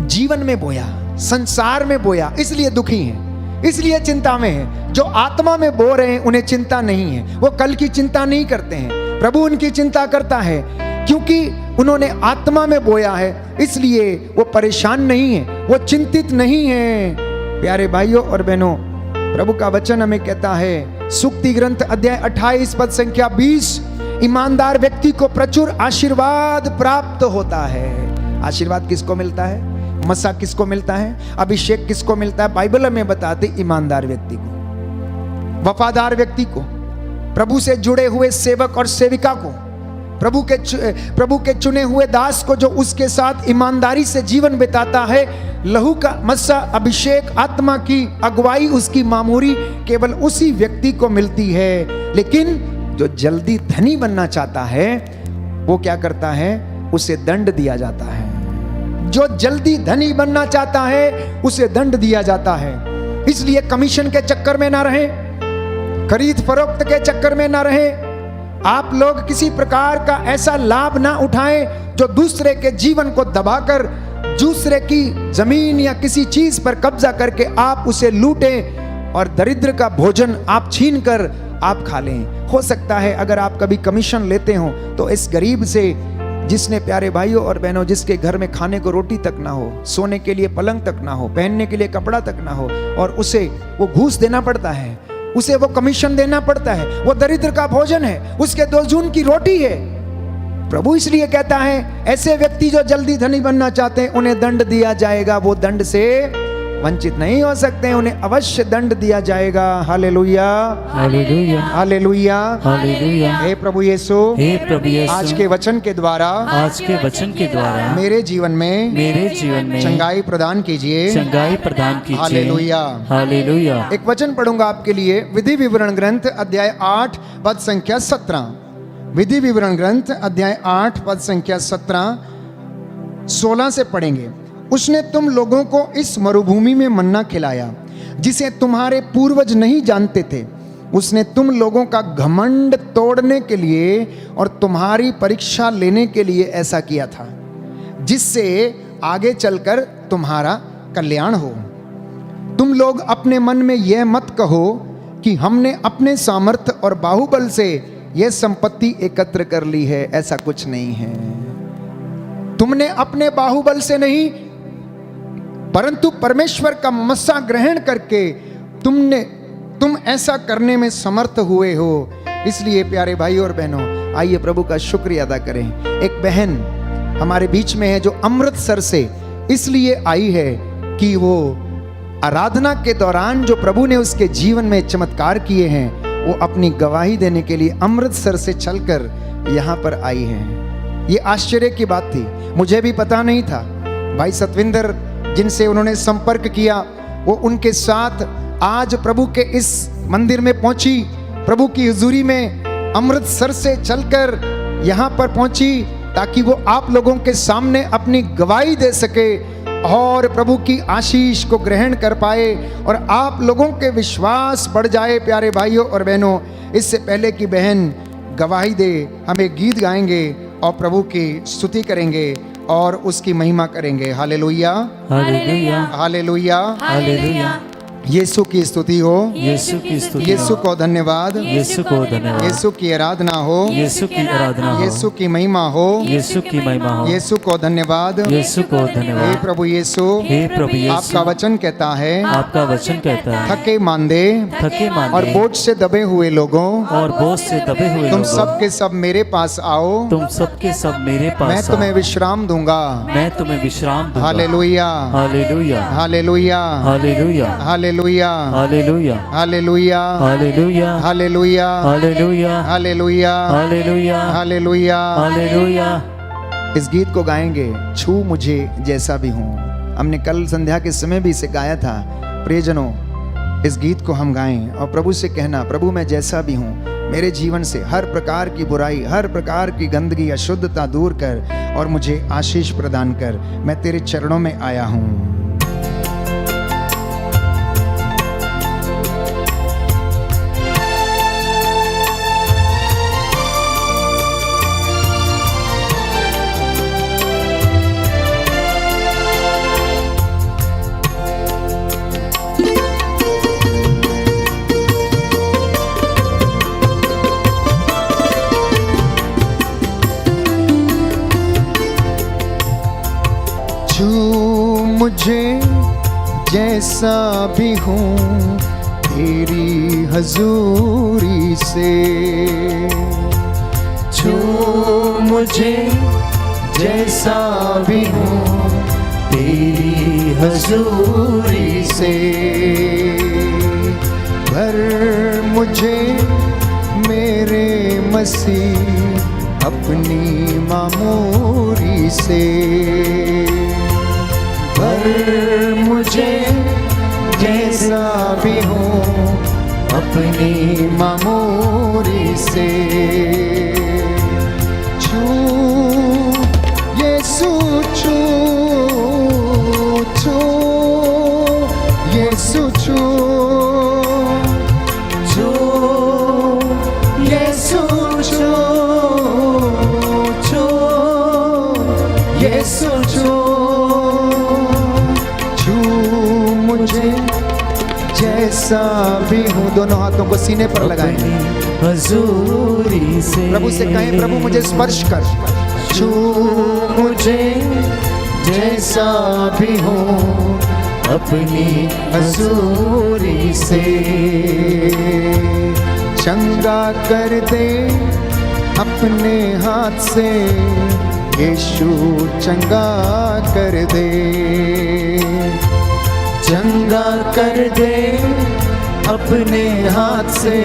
जीवन में बोया, संसार में बोया, इसलिए दुखी हैं, इसलिए चिंता में हैं। जो आत्मा में बो रहे हैं उन्हें चिंता नहीं है, वो कल की चिंता नहीं करते हैं। प्रभु उनकी चिंता करता है क्योंकि उन्होंने आत्मा में बोया है, इसलिए वो परेशान नहीं है, वो चिंतित नहीं है। प्यारे भाइयों और बहनों, प्रभु का वचन हमें कहता है सूक्ति ग्रंथ अध्याय 28 पद संख्या 20, ईमानदार व्यक्ति को प्रचुर आशीर्वाद प्राप्त होता है। आशीर्वाद किसको मिलता है? मसा किसको मिलता है? अभिषेक किसको मिलता है? बाइबल हमें बताते ईमानदार व्यक्ति को, वफादार व्यक्ति को, प्रभु से जुड़े हुए सेवक और सेविका को, प्रभु के चुने हुए दास को, जो उसके साथ ईमानदारी से जीवन बिताता है। लहू का मस्सा, अभिषेक, आत्मा की अगुवाई, उसकी मामूरी केवल उसी व्यक्ति को मिलती है। लेकिन जो जल्दी धनी बनना चाहता है वो क्या करता है? उसे दंड दिया जाता है। जो जल्दी धनी बनना चाहता है उसे दंड दिया जाता है। इसलिए कमीशन के चक्कर में ना रहे, खरीद फरोख्त के चक्कर में ना रहे। आप लोग किसी प्रकार का ऐसा लाभ ना उठाएं जो दूसरे के जीवन को दबाकर, दूसरे की जमीन या किसी चीज पर कब्जा करके आप उसे लूटें और दरिद्र का भोजन आप छीन कर आप खा लें। हो सकता है अगर आप कभी कमीशन लेते हो तो इस गरीब से, जिसने प्यारे भाइयों और बहनों, जिसके घर में खाने को रोटी तक ना हो, सोने के लिए पलंग तक ना हो, पहनने के लिए कपड़ा तक ना हो, और उसे वो घूस देना पड़ता है, उसे वो कमीशन देना पड़ता है, वो दरिद्र का भोजन है, उसके 2 जून की रोटी है। प्रभु इसलिए कहता है ऐसे व्यक्ति जो जल्दी धनी बनना चाहते हैं उन्हें दंड दिया जाएगा। वो दंड से वंचित नहीं हो सकते हैं, उन्हें अवश्य दंड दिया जाएगा। Hallelujah, hallelujah, hallelujah, hallelujah. हे प्रभु यीशु, हे प्रभु यीशु, आज के वचन के द्वारा, आज के वचन के द्वारा मेरे जीवन में चंगाई प्रदान कीजिए, चंगाई प्रदान कीजिए। Hallelujah, hallelujah. एक वचन पढ़ूंगा आपके लिए, विधि विवरण ग्रंथ अध्याय 8 पद संख्या 17। विधि विवरण ग्रंथ अध्याय 8 पद संख्या 17, 16 से पढ़ेंगे। उसने तुम लोगों को इस मरुभूमि में मन्ना खिलाया जिसे तुम्हारे पूर्वज नहीं जानते थे। उसने तुम लोगों का घमंड तोड़ने के लिए और तुम्हारी परीक्षा लेने के लिए ऐसा किया था, जिससे आगे चलकर तुम्हारा कल्याण हो। तुम लोग अपने मन में यह मत कहो कि हमने अपने सामर्थ्य और बाहुबल से यह संपत्ति एकत्र कर ली है। ऐसा कुछ नहीं है। तुमने अपने बाहुबल से नहीं, परंतु परमेश्वर का मस्सा ग्रहण करके तुम ऐसा करने में समर्थ हुए हो। इसलिए प्यारे भाई और बहनों, आइए प्रभु का शुक्रिया अदा करें। एक बहन हमारे बीच में है जो अमृतसर से इसलिए आई है कि वो आराधना के दौरान जो प्रभु ने उसके जीवन में चमत्कार किए हैं, वो अपनी गवाही देने के लिए अमृतसर से चलकर यहाँ पर आई हैं। ये आश्चर्य की बात थी, मुझे भी पता नहीं था। भाई सतविंदर जिनसे उन्होंने संपर्क किया, वो उनके साथ आज प्रभु के इस मंदिर में पहुंची, प्रभु की हुजूरी में अमृतसर से चलकर यहाँ पर पहुंची ताकि वो आप लोगों के सामने अपनी गवाही दे सके और प्रभु की आशीष को ग्रहण कर पाए और आप लोगों के विश्वास बढ़ जाए। प्यारे भाइयों और बहनों, इससे पहले कि बहन गवाही दे, हमें गीत गाएंगे और प्रभु की स्तुति करेंगे और उसकी महिमा करेंगे। Hallelujah, hallelujah, hallelujah, hallelujah. Yeshu की स्तुति हो, यीशु की स्तुति, यीशु को धन्यवाद, यीशु को धन्यवाद, यीशु की आराधना हो, यीशु की आराधना हो, यीशु की महिमा हो, यीशु की महिमा हो, यीशु को धन्यवाद, यीशु को हे धन्यवाद। प्रभु यीशु, हे प्रभु यीशु, आपका वचन कहता है, आपका वचन कहता है, थके मांदे थके और मांदे बोझ से दबे हुए लोगों, और बोझ से दबे हुए तुम लोगों, सब के सब मेरे पास आओ, तुम सबके सब मेरे पास मैं आओ। तुम्हें विश्राम दूंगा। मैं तुम्हें विश्राम दूंगा। Hallelujah, hallelujah, hallelujah, hallelujah, hallelujah, hallelujah, hallelujah, hallelujah, hallelujah, hallelujah, hallelujah, hallelujah, hallelujah. Hallelujah. इस गीत को गाएंगे, छू मुझे जैसा भी हूँ। हमने कल संध्या के समय भी इसे गाया था। प्रियजनों, इस गीत को हम गाएं और प्रभु से कहना, प्रभु मैं जैसा भी हूँ, मेरे जीवन से हर प्रकार की बुराई, हर प्रकार की गंदगी, अशुद्धता दूर कर और मुझे आशीष प्रदान कर। मैं तेरे चरणों में आया हूँ। मुझे जैसा भी हूँ तेरी हजूरी से, छू मुझे जैसा भी हूँ तेरी हजूरी से, भर मुझे मेरे मसीह अपनी मामूरी से, पर मुझे जैसा भी हूँ अपनी मामूरी से। छू यीशु, छू छू यीशु, छू छू यीशु, छू छू यीशु, छू मुझे जैसा भी हूँ। दोनों हाथों को सीने पर लगाएं, हजूरी से प्रभु से कहें, प्रभु मुझे स्पर्श कर। छू मुझे जैसा भी हूँ अपनी हजूरी से, चंगा कर दे अपने हाथ से, यीशु चंगा कर दे, चंगा कर दे अपने हाथ से,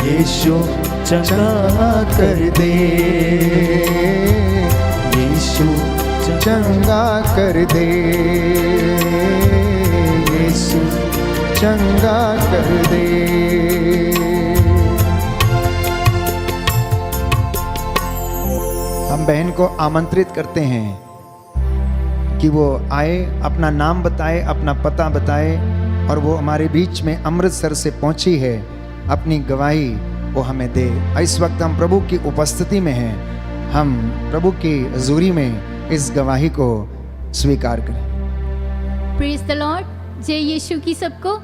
यीशु चंगा कर दे, यीशु चंगा कर दे, यीशु चंगा कर दे। हम बहन को आमंत्रित करते हैं कि वो आए, अपना नाम बताए, अपना पता बताए और वो हमारे बीच में अमृतसर से पहुंची है, अपनी गवाही वो हमें दे। इस वक्त हम प्रभु की उपस्थिति में हैं, हम प्रभु की हजूरी में इस गवाही को स्वीकार करें। Praise the Lord. जय यीशु की सबको।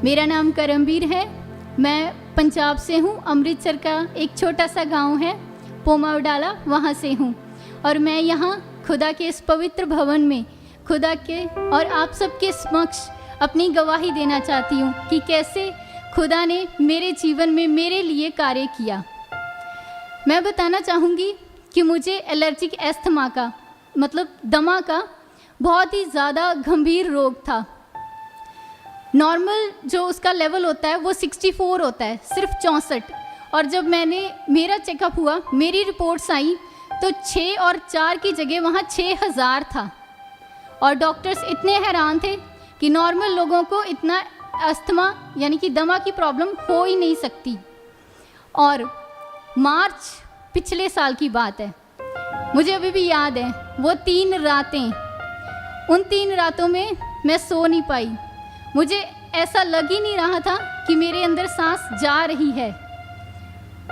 मेरा नाम करमवीर है मैं पंजाब से हूँ, अमृतसर का एक छोटा सा गांव है पोमा उडाला, वहाँ से हूँ। और मैं यहाँ खुदा के इस पवित्र भवन में खुदा के और आप सबके समक्ष अपनी गवाही देना चाहती हूँ कि कैसे खुदा ने मेरे जीवन में मेरे लिए कार्य किया। मैं बताना चाहूँगी कि मुझे एलर्जिक एस्थमा का मतलब दमा का बहुत ही ज़्यादा गंभीर रोग था। नॉर्मल जो उसका लेवल होता है वो 64 होता है, सिर्फ 64। और जब मेरा चेकअप हुआ, मेरी रिपोर्ट्स आई तो 6 और 4 की जगह वहाँ 6000 था। और डॉक्टर्स इतने हैरान थे कि नॉर्मल लोगों को इतना अस्थमा यानी कि दमा की प्रॉब्लम हो ही नहीं सकती। और मार्च पिछले साल की बात है, मुझे अभी भी याद है वो 3 रातें। उन 3 रातों में मैं सो नहीं पाई। मुझे ऐसा लग ही नहीं रहा था कि मेरे अंदर सांस जा रही है।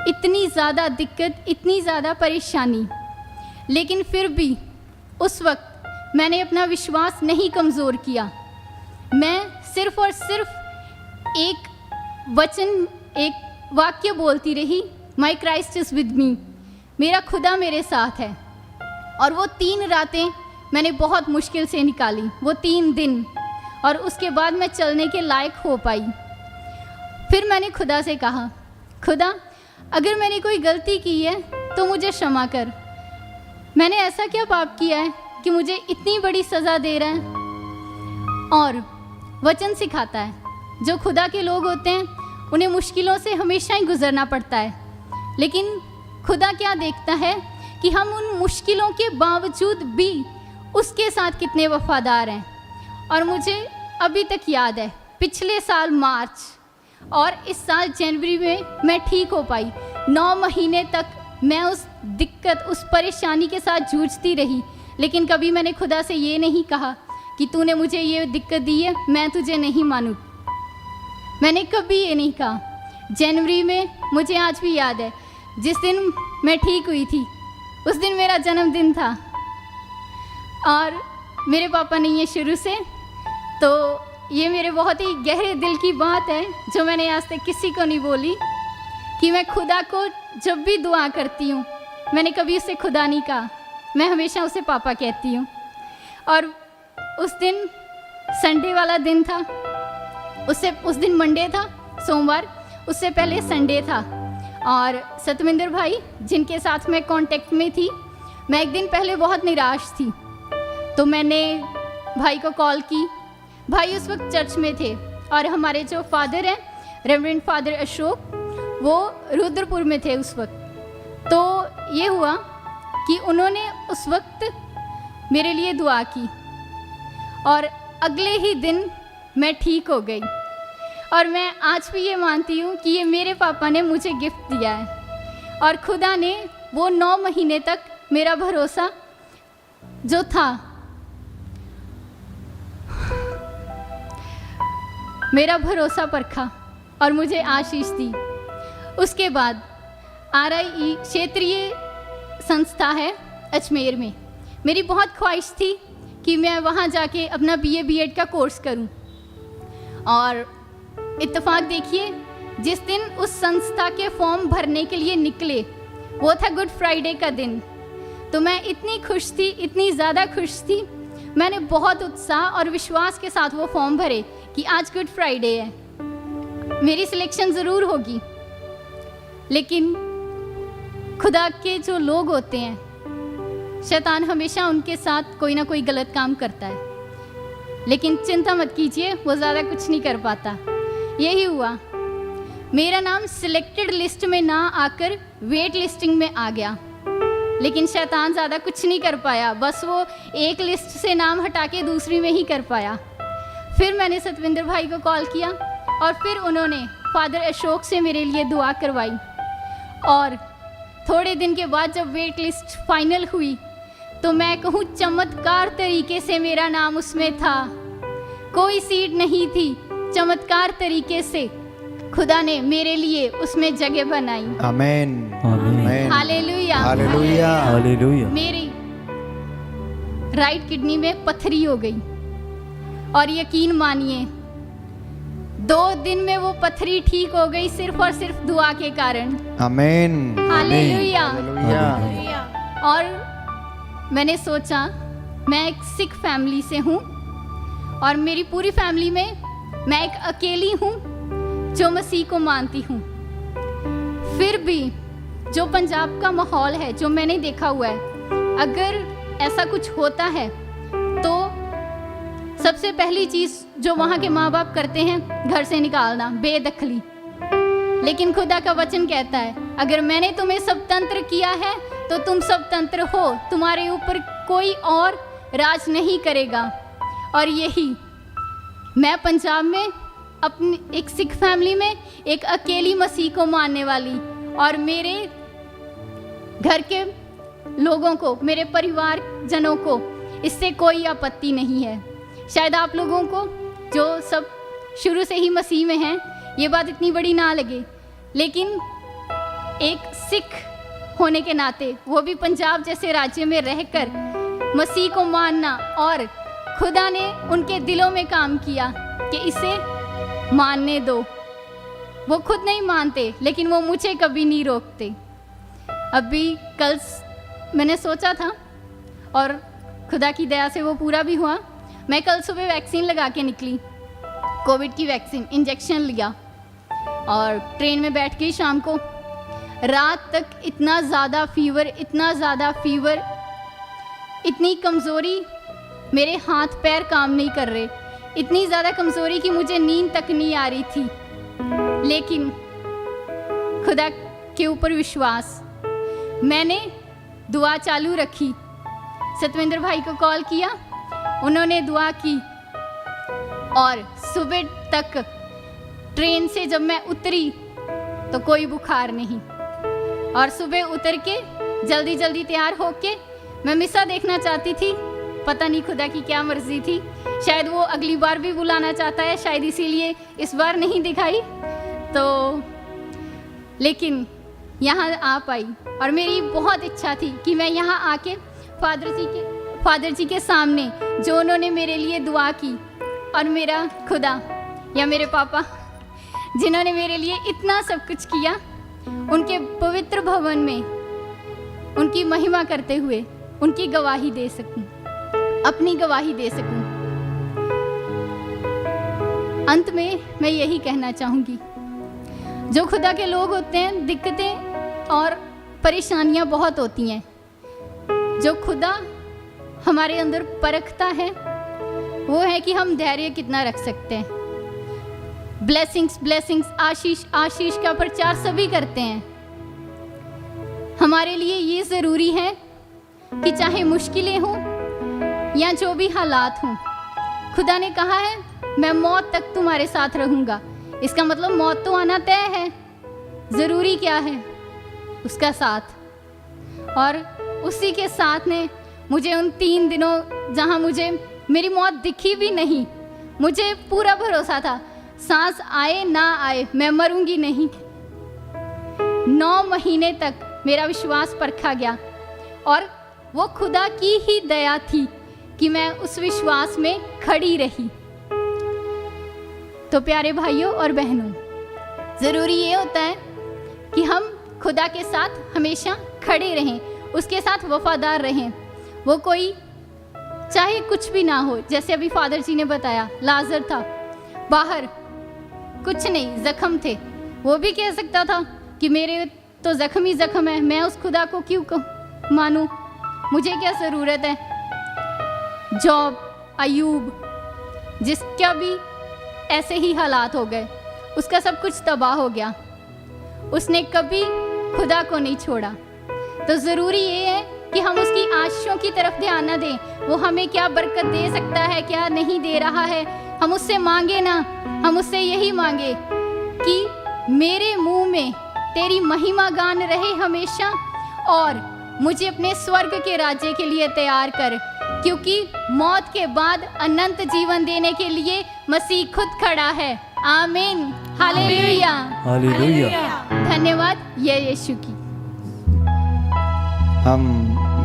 इतनी ज़्यादा दिक्कत, इतनी ज़्यादा परेशानी। लेकिन फिर भी उस वक्त मैंने अपना विश्वास नहीं कमज़ोर किया। मैं सिर्फ़ और सिर्फ एक वाक्य बोलती रही, माई क्राइस्ट इज़ विद मी, मेरा खुदा मेरे साथ है। और वो 3 रातें मैंने बहुत मुश्किल से निकाली, वो 3 दिन। और उसके बाद मैं चलने के लायक हो पाई। फिर मैंने खुदा से कहा, खुदा अगर मैंने कोई गलती की है तो मुझे क्षमा कर। मैंने ऐसा क्या पाप किया है कि मुझे इतनी बड़ी सज़ा दे रहा है। और वचन सिखाता है जो खुदा के लोग होते हैं उन्हें मुश्किलों से हमेशा ही गुजरना पड़ता है, लेकिन खुदा क्या देखता है कि हम उन मुश्किलों के बावजूद भी उसके साथ कितने वफादार हैं। और मुझे अभी तक याद है पिछले साल मार्च और इस साल जनवरी में मैं ठीक हो पाई। 9 महीने तक मैं उस दिक्कत, उस परेशानी के साथ जूझती रही, लेकिन कभी मैंने खुदा से ये नहीं कहा कि तूने मुझे ये दिक्कत दी है, मैं तुझे नहीं मानूँ। मैंने कभी ये नहीं कहा। जनवरी में मुझे आज भी याद है, जिस दिन मैं ठीक हुई थी उस दिन मेरा जन्मदिन था। और मेरे पापा ने ये शुरू से, तो ये मेरे बहुत ही गहरे दिल की बात है जो मैंने आज तक किसी को नहीं बोली, कि मैं खुदा को जब भी दुआ करती हूँ मैंने कभी उससे खुदा नहीं कहा, मैं हमेशा उसे पापा कहती हूँ। और उस दिन संडे वाला दिन था, उस दिन मंडे था, सोमवार, उससे पहले संडे था। और सतविंदर भाई जिनके साथ मैं कांटेक्ट में थी, मैं एक दिन पहले बहुत निराश थी, तो मैंने भाई को कॉल की। भाई उस वक्त चर्च में थे और हमारे जो फादर हैं रेवरेंड फादर अशोक, वो रुद्रपुर में थे उस वक्त। तो ये हुआ कि उन्होंने उस वक्त मेरे लिए दुआ की और अगले ही दिन मैं ठीक हो गई। और मैं आज भी ये मानती हूँ कि ये मेरे पापा ने मुझे गिफ्ट दिया है। और खुदा ने वो 9 महीने तक मेरा भरोसा जो था, मेरा भरोसा परखा और मुझे आशीष दी। उसके बाद RIE क्षेत्रीय संस्था है अजमेर में, मेरी बहुत ख्वाहिश थी कि मैं वहाँ जाके अपना BA B.Ed का कोर्स करूँ। और इत्तेफाक देखिए, जिस दिन उस संस्था के फॉर्म भरने के लिए निकले वो था गुड फ्राइडे का दिन। तो मैं इतनी खुश थी, इतनी ज़्यादा खुश थी, मैंने बहुत उत्साह और विश्वास के साथ वो फॉर्म भरे कि आज गुड फ्राइडे है, मेरी सिलेक्शन ज़रूर होगी। लेकिन खुदा के जो लोग होते हैं, शैतान हमेशा उनके साथ कोई ना कोई गलत काम करता है, लेकिन चिंता मत कीजिए, वो ज़्यादा कुछ नहीं कर पाता। यही हुआ, मेरा नाम सिलेक्टेड लिस्ट में ना आकर वेट लिस्टिंग में आ गया, लेकिन शैतान ज़्यादा कुछ नहीं कर पाया, बस वो एक लिस्ट से नाम हटा के दूसरी में ही कर पाया। फिर मैंने सतविंदर भाई को कॉल किया और फिर उन्होंने फादर अशोक से मेरे लिए दुआ करवाई। और थोड़े दिन के बाद जब वेट लिस्ट फाइनल हुई तो मैं कहूँ चमत्कार तरीके से मेरा नाम उसमें था, कोई सीट नहीं थी, चमत्कार तरीके से खुदा ने मेरे लिए उसमें जगह बनाई। आमीन, आमीन, हालेलुया, हालेलुया, हालेलुया। मेरी राइट किडनी में पथरी हो गई और यकीन मानिए 2 दिन में वो पथरी ठीक हो गई, सिर्फ और सिर्फ दुआ के कारण। आमीन। हालेलुया। हालेलुया। और मैंने सोचा मैं एक सिख फैमिली से हूँ और मेरी पूरी फैमिली में मैं एक अकेली हूँ जो मसीह को मानती हूँ। फिर भी जो पंजाब का माहौल है, जो मैंने देखा हुआ है, अगर ऐसा कुछ होता है तो सबसे पहली चीज़ जो वहाँ के माँ बाप करते हैं, घर से निकालना, बेदखली। लेकिन खुदा का वचन कहता है, अगर मैंने तुम्हें स्वतंत्र किया है तो तुम स्वतंत्र हो, तुम्हारे ऊपर कोई और राज नहीं करेगा। और यही मैं पंजाब में अपनी एक सिख फैमिली में एक अकेली मसीह को मानने वाली, और मेरे घर के लोगों को, मेरे परिवार जनों को इससे कोई आपत्ति नहीं है। शायद आप लोगों को जो सब शुरू से ही मसीह में हैं ये बात इतनी बड़ी ना लगे, लेकिन एक सिख होने के नाते, वो भी पंजाब जैसे राज्य में रहकर मसीह को मानना, और खुदा ने उनके दिलों में काम किया कि इसे मानने दो। वो खुद नहीं मानते लेकिन वो मुझे कभी नहीं रोकते। अभी कल मैंने सोचा था और खुदा की दया से वो पूरा भी हुआ। मैं कल सुबह वैक्सीन लगा के निकली, कोविड की वैक्सीन, इंजेक्शन लिया और ट्रेन में बैठ गई। शाम को रात तक इतना ज़्यादा फीवर, इतनी कमज़ोरी, मेरे हाथ पैर काम नहीं कर रहे, इतनी ज़्यादा कमज़ोरी कि मुझे नींद तक नहीं आ रही थी। लेकिन खुदा के ऊपर विश्वास, मैंने दुआ चालू रखी। सतविंदर भाई को कॉल किया, उन्होंने दुआ की, और सुबह तक ट्रेन से जब मैं उतरी तो कोई बुखार नहीं, और सुबह उतर के जल्दी जल्दी तैयार होके मैं मिसा देखना चाहती थी। पता नहीं खुदा की क्या मर्जी थी, शायद वो अगली बार भी बुलाना चाहता है, शायद इसीलिए इस बार नहीं दिखाई। तो लेकिन यहाँ आ पाई, और मेरी बहुत इच्छा थी कि मैं यहाँ आके फादर जी के सामने जो उन्होंने मेरे लिए दुआ की, और मेरा खुदा या मेरे पापा जिन्होंने मेरे लिए इतना सब कुछ किया, उनके पवित्र भवन में उनकी महिमा करते हुए उनकी गवाही दे सकूं, अपनी गवाही दे सकूं। अंत में मैं यही कहना चाहूँगी, जो खुदा के लोग होते हैं, दिक्कतें और परेशानियाँ बहुत होती हैं। जो खुदा हमारे अंदर परखता है वो है कि हम धैर्य कितना रख सकते हैं। ब्लेसिंग्स, आशीष का प्रचार सभी करते हैं। हमारे लिए ये ज़रूरी है कि चाहे मुश्किलें हों या जो भी हालात हों, खुदा ने कहा है मैं मौत तक तुम्हारे साथ रहूँगा। इसका मतलब मौत तो आना तय है, ज़रूरी क्या है? उसका साथ। और उसी के साथ ने मुझे उन 3 दिनों जहाँ मुझे मेरी मौत दिखी भी नहीं, मुझे पूरा भरोसा था, सांस आए ना आए मैं मरूंगी नहीं। 9 महीने तक मेरा विश्वास परखा गया, और वो खुदा की ही दया थी कि मैं उस विश्वास में खड़ी रही। तो प्यारे भाइयों और बहनों, ज़रूरी ये होता है कि हम खुदा के साथ हमेशा खड़े रहें, उसके साथ वफादार रहें। वो कोई चाहे कुछ भी ना हो, जैसे अभी फादर जी ने बताया, लाजर था बाहर, कुछ नहीं, जख्म थे, वो भी कह सकता था कि मेरे तो जख्म ही जख्म है, मैं उस खुदा को क्यों मानूं, मुझे क्या ज़रूरत है। जॉब, अयूब, जिसका भी ऐसे ही हालात हो गए, उसका सब कुछ तबाह हो गया, उसने कभी खुदा को नहीं छोड़ा। तो ज़रूरी ये है कि हम उसकी आशीषों की तरफ ध्यान न दें, वो हमें क्या बरकत दे सकता है, क्या नहीं दे रहा है, हम उससे मांगे ना, हम उससे यही मांगे कि मेरे मुंह में तेरी महिमा गान रहे हमेशा, और मुझे अपने स्वर्ग के राज्य के लिए तैयार कर, क्योंकि मौत के बाद अनंत जीवन देने के लिए मसीह खुद खड़ा है। आमीन, हालेलुया, हालेलुया। धन्यवाद ये यीशु की। हम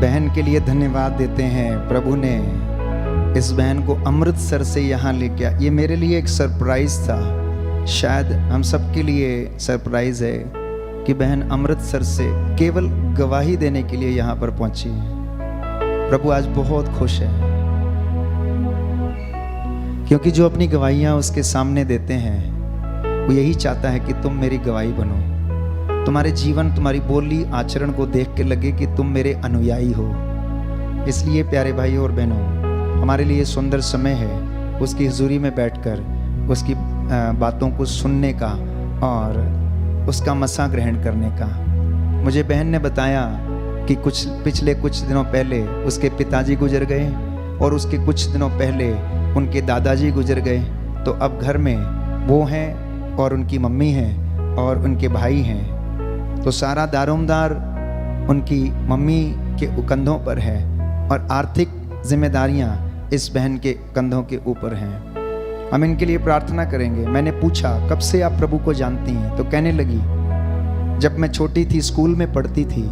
बहन के लिए धन्यवाद देते हैं। प्रभु ने इस बहन को अमृतसर से यहाँ लेके आया। ये मेरे लिए एक सरप्राइज था शायद हम सबके लिए सरप्राइज है कि बहन अमृतसर से केवल गवाही देने के लिए यहाँ पर पहुंची है। प्रभु आज बहुत खुश है, क्योंकि जो अपनी गवाहियाँ उसके सामने देते हैं वो यही चाहता है कि तुम मेरी गवाही बनो। तुम्हारे जीवन, तुम्हारी बोली, आचरण को देख के लगे कि तुम मेरे अनुयायी हो। इसलिए प्यारे भाई और बहनों, हमारे लिए सुंदर समय है उसकी हुजूरी में बैठकर उसकी बातों को सुनने का और उसका मसा ग्रहण करने का। मुझे बहन ने बताया कि पिछले कुछ दिनों पहले उसके पिताजी गुजर गए और उसके कुछ दिनों पहले उनके दादाजी गुजर गए। तो अब घर में वो हैं और उनकी मम्मी हैं और उनके भाई हैं। तो सारा दारोमदार उनकी मम्मी के कंधों पर है और आर्थिक जिम्मेदारियां इस बहन के कंधों के ऊपर हैं। हम इनके लिए प्रार्थना करेंगे। मैंने पूछा कब से आप प्रभु को जानती हैं, तो कहने लगी जब मैं छोटी थी, स्कूल में पढ़ती थी,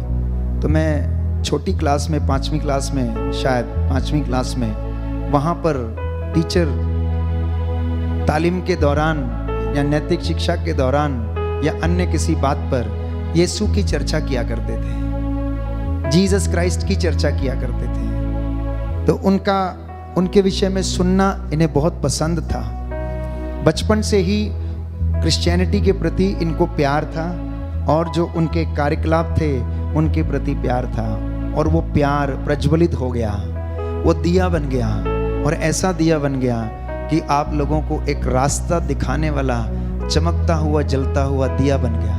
तो मैं छोटी क्लास में, 5वीं क्लास में, शायद 5वीं क्लास में, वहाँ पर टीचर तालीम के दौरान या नैतिक शिक्षा के दौरान या अन्य किसी बात पर यीशु की चर्चा किया करते थे, जीसस क्राइस्ट की चर्चा किया करते थे। तो उनके विषय में सुनना इन्हें बहुत पसंद था। बचपन से ही क्रिश्चियनिटी के प्रति इनको प्यार था और जो उनके कार्यकलाप थे उनके प्रति प्यार था, और वो प्यार प्रज्वलित हो गया, वो दिया बन गया, और ऐसा दिया बन गया कि आप लोगों को एक रास्ता दिखाने वाला चमकता हुआ, जलता हुआ दिया बन गया।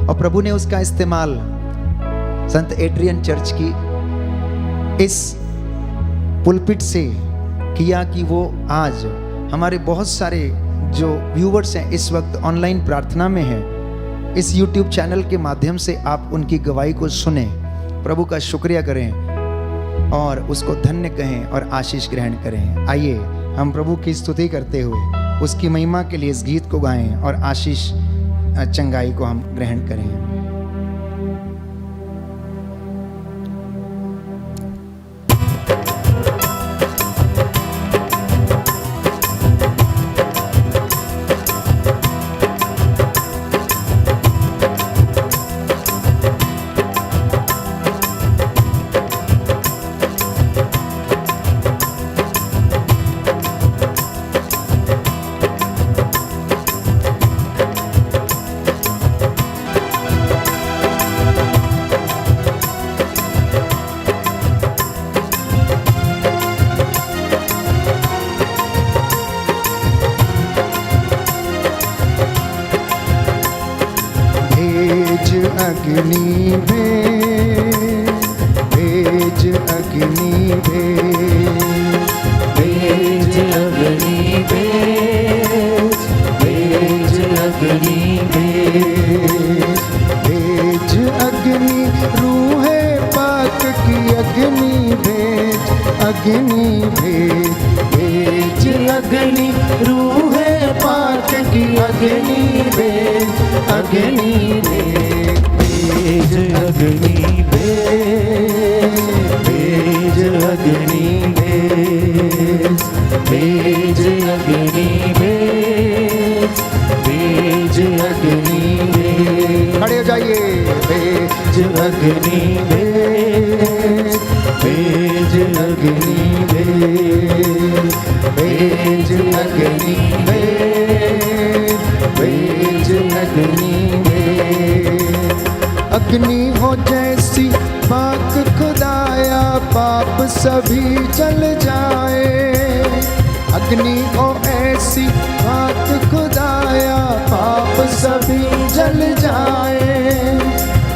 और प्रभु ने उसका इस्तेमाल संत एड्रियन चर्च की इस पुलपिट से किया कि वो आज हमारे बहुत सारे जो व्यूवर्स हैं इस वक्त ऑनलाइन प्रार्थना में हैं, इस YouTube चैनल के माध्यम से आप उनकी गवाही को सुने, प्रभु का शुक्रिया करें और उसको धन्य कहें और आशीष ग्रहण करें। आइए हम प्रभु की स्तुति करते हुए उसकी महिमा के लिए इस गीत को गाएं और आशीष चंगाई को हम ग्रहण करें। अग्नि भेज अग्नि भेज अग्नि भेज अग्नि भेज अग्नि रूहे पाक की अग्नि भेज अग्नि रूहे पाक की अग्नि भेज अग्नि भेज अग्नि भेज अग्नि भेज अग्नि भेज अग्नि खड़े हो जाइए। भेज अग्नि भेज अग्नि भेज अग्नि भेज अग्नि अग्नि हो जैसी पाक खुदाया, पाप सभी जल जाए। अग्नि हो ऐसी पाक खुदाया, पाप सभी जल जाए।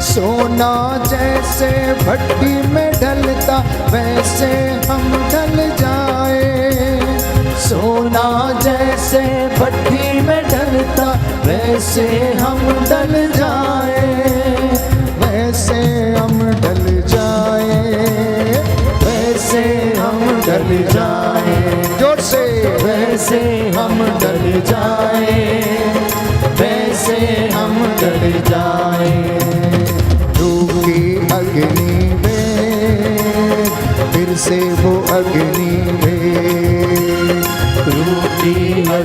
सोना जैसे भट्टी में ढलता, वैसे हम ढल जाए। सोना जैसे भट्टी में ढलता, वैसे हम ढल जाए। वैसे हम ढल जाए, वैसे हम ढल जाए। जोर से वैसे हम ढल जाए, वैसे हम ढल जाए। रूखी अग्नि में फिर से वो अग्नि में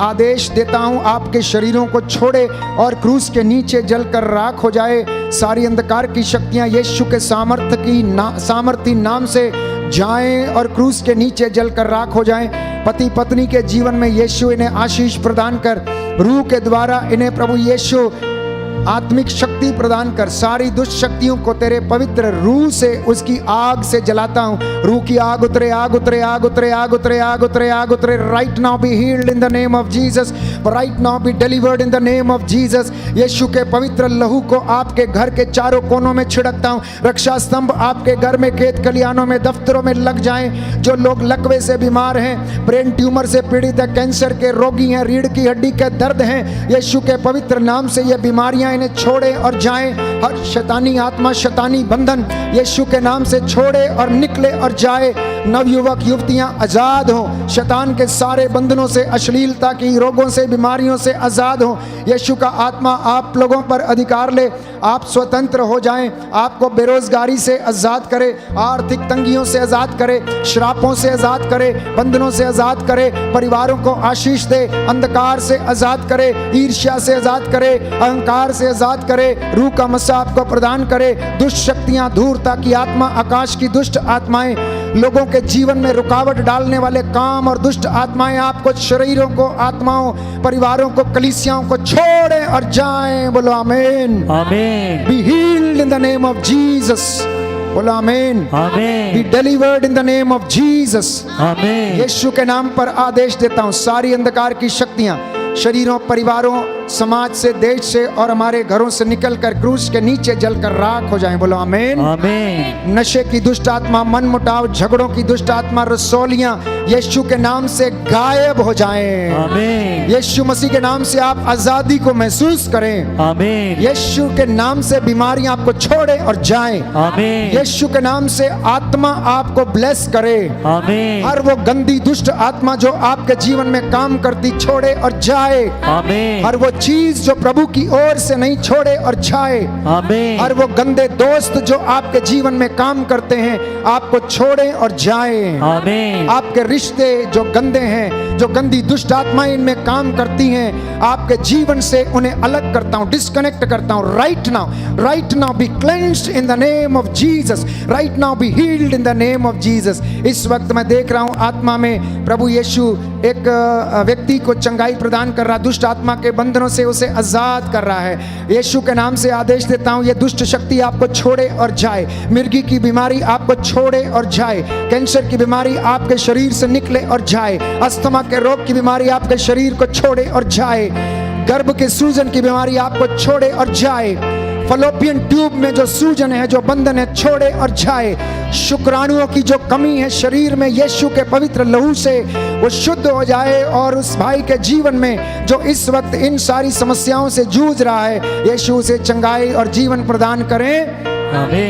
आदेश देता हूं, आपके शरीरों को छोड़े और क्रूस के नीचे जलकर राख हो जाए। सारी अंधकार की शक्तियां यीशु के सामर्थी नाम से जाएं और क्रूस के नीचे जलकर राख हो जाएं। पति पत्नी के जीवन में यीशु इन्हें आशीष प्रदान कर, रूह के द्वारा इन्हें प्रभु यीशु आत्मिक शक्ति प्रदान कर। सारी दुष्ट शक्तियों को तेरे पवित्र रूह से, उसकी आग से जलाता हूं। रूह की आग उतरे, आग उतरे, आग उतरे, आग उतरे, आग उतरे, आग उतरे। Right now be healed in the name of Jesus, right now be delivered in the name of Jesus. Yeshu के पवित्र लहू को आपके घर के चारों कोनों में छिड़कता हूं। रक्षा स्तंभ आपके घर में, खेत खलिहानों में, दफ्तरों में लग जाएं। जो लोग लकवे से बीमार हैं, ब्रेन ट्यूमर से पीड़ित है, कैंसर के रोगी हैं, रीढ़ की हड्डी के दर्द हैं, यीशु के पवित्र नाम से ये बीमारियां इन्हें छोड़े और जाएं। हर शैतानी आत्मा, शैतानी बंधन यीशु के नाम से छोड़े और निकले और जाए। नवयुवक युवतियां आजाद हों शैतान के सारे बंधनों से, अश्लीलता की रोगों से, बीमारियों से आजाद हों। यीशु का आत्मा आप लोगों पर अधिकार ले, आप स्वतंत्र हो जाएं। आपको बेरोजगारी से आजाद करे, आर्थिक तंगियों से आजाद करे, श्रापों से आजाद करे, बंधनों से आजाद करे, परिवारों को आशीष दे, अंधकार से आजाद करे, ईर्ष्या से आजाद करे, अहंकार से आजाद करे, रूह का मसा आपको प्रदान करे। दुष्ट शक्तियां दूर, ताकि आत्मा, आकाश की दुष्ट आत्माएं, लोगों के जीवन में रुकावट डालने वाले काम और दुष्ट आत्माएं आपको, शरीरों को, आत्माओं, परिवारों को, कलीसियाओं को छोड़े और जाएं। बोलो आमीन, आमीन। B healed in the name of Jesus. बोलो आमीन, आमीन। B delivered in the name of Jesus. आमीन। यीशु के नाम पर आदेश देता हूं, सारी अंधकार की शक्तियां शरीरों, परिवारों, समाज से, देश से और हमारे घरों से निकलकर क्रूस के नीचे जलकर राख हो जाएं। बोलो आमीन, आमीन। नशे की दुष्ट आत्मा, मनमुटाव, झगड़ों की दुष्ट आत्मा, रसौलियां यीशु के नाम से गायब हो जाएं। आमीन। यीशु मसीह के नाम से आप आजादी को महसूस करें। आमीन। यीशु के नाम से बीमारियां आपको छोड़े और जाएं। आमीन। यीशु के नाम से आत्मा आपको ब्लेस करे। आमीन। हर वो गंदी दुष्ट आत्मा जो आपके जीवन में काम करती, छोड़े और जाए। आमीन। हर वो चीज जो प्रभु की ओर से नहीं, छोड़े और जाए। आमीन। हर वो गंदे दोस्त जो आपके जीवन में काम करते हैं, आपको छोड़े और जाए। आमीन। आपके रिश्ते जो गंदे हैं, जो गंदी दुष्ट आत्माएं इनमें काम करती हैं, आपके जीवन से उन्हें अलग करता हूं, डिस्कनेक्ट करता हूं। Right now be cleansed in the name of Jesus. Right now be healed in the name of Jesus. इस वक्त मैं देख रहा हूं आत्मा में प्रभु यीशु एक व्यक्ति को चंगाई प्रदान कर रहा, दुष्ट आत्मा के बंधनों से उसे आजाद कर रहा है। यीशु के नाम से आदेश देता हूं, ये दुष्ट शक्ति आपको छोड़े और जाए। मिर्गी की बीमारी आपको छोड़े और जाए। कैंसर की बीमारी आपके शरीर से निकले और जाए। अस्थमा के रोग की बीमारी आपके शरीर को छोड़े और जाए। गर्भ के सूजन की बीमारी आपको छोड़े और जाए। फलोपियन ट्यूब में जो सूजन है, जो बंधन है, छोड़े और जाए। शुक्राणुओं की जो कमी है शरीर में, यीशु के पवित्र लहू से वो शुद्ध हो जाए। और उस भाई के जीवन में जो इस वक्त इन सारी समस्याओं से जूझ रहा है, यीशु उसे चंगाई और जीवन प्रदान करें।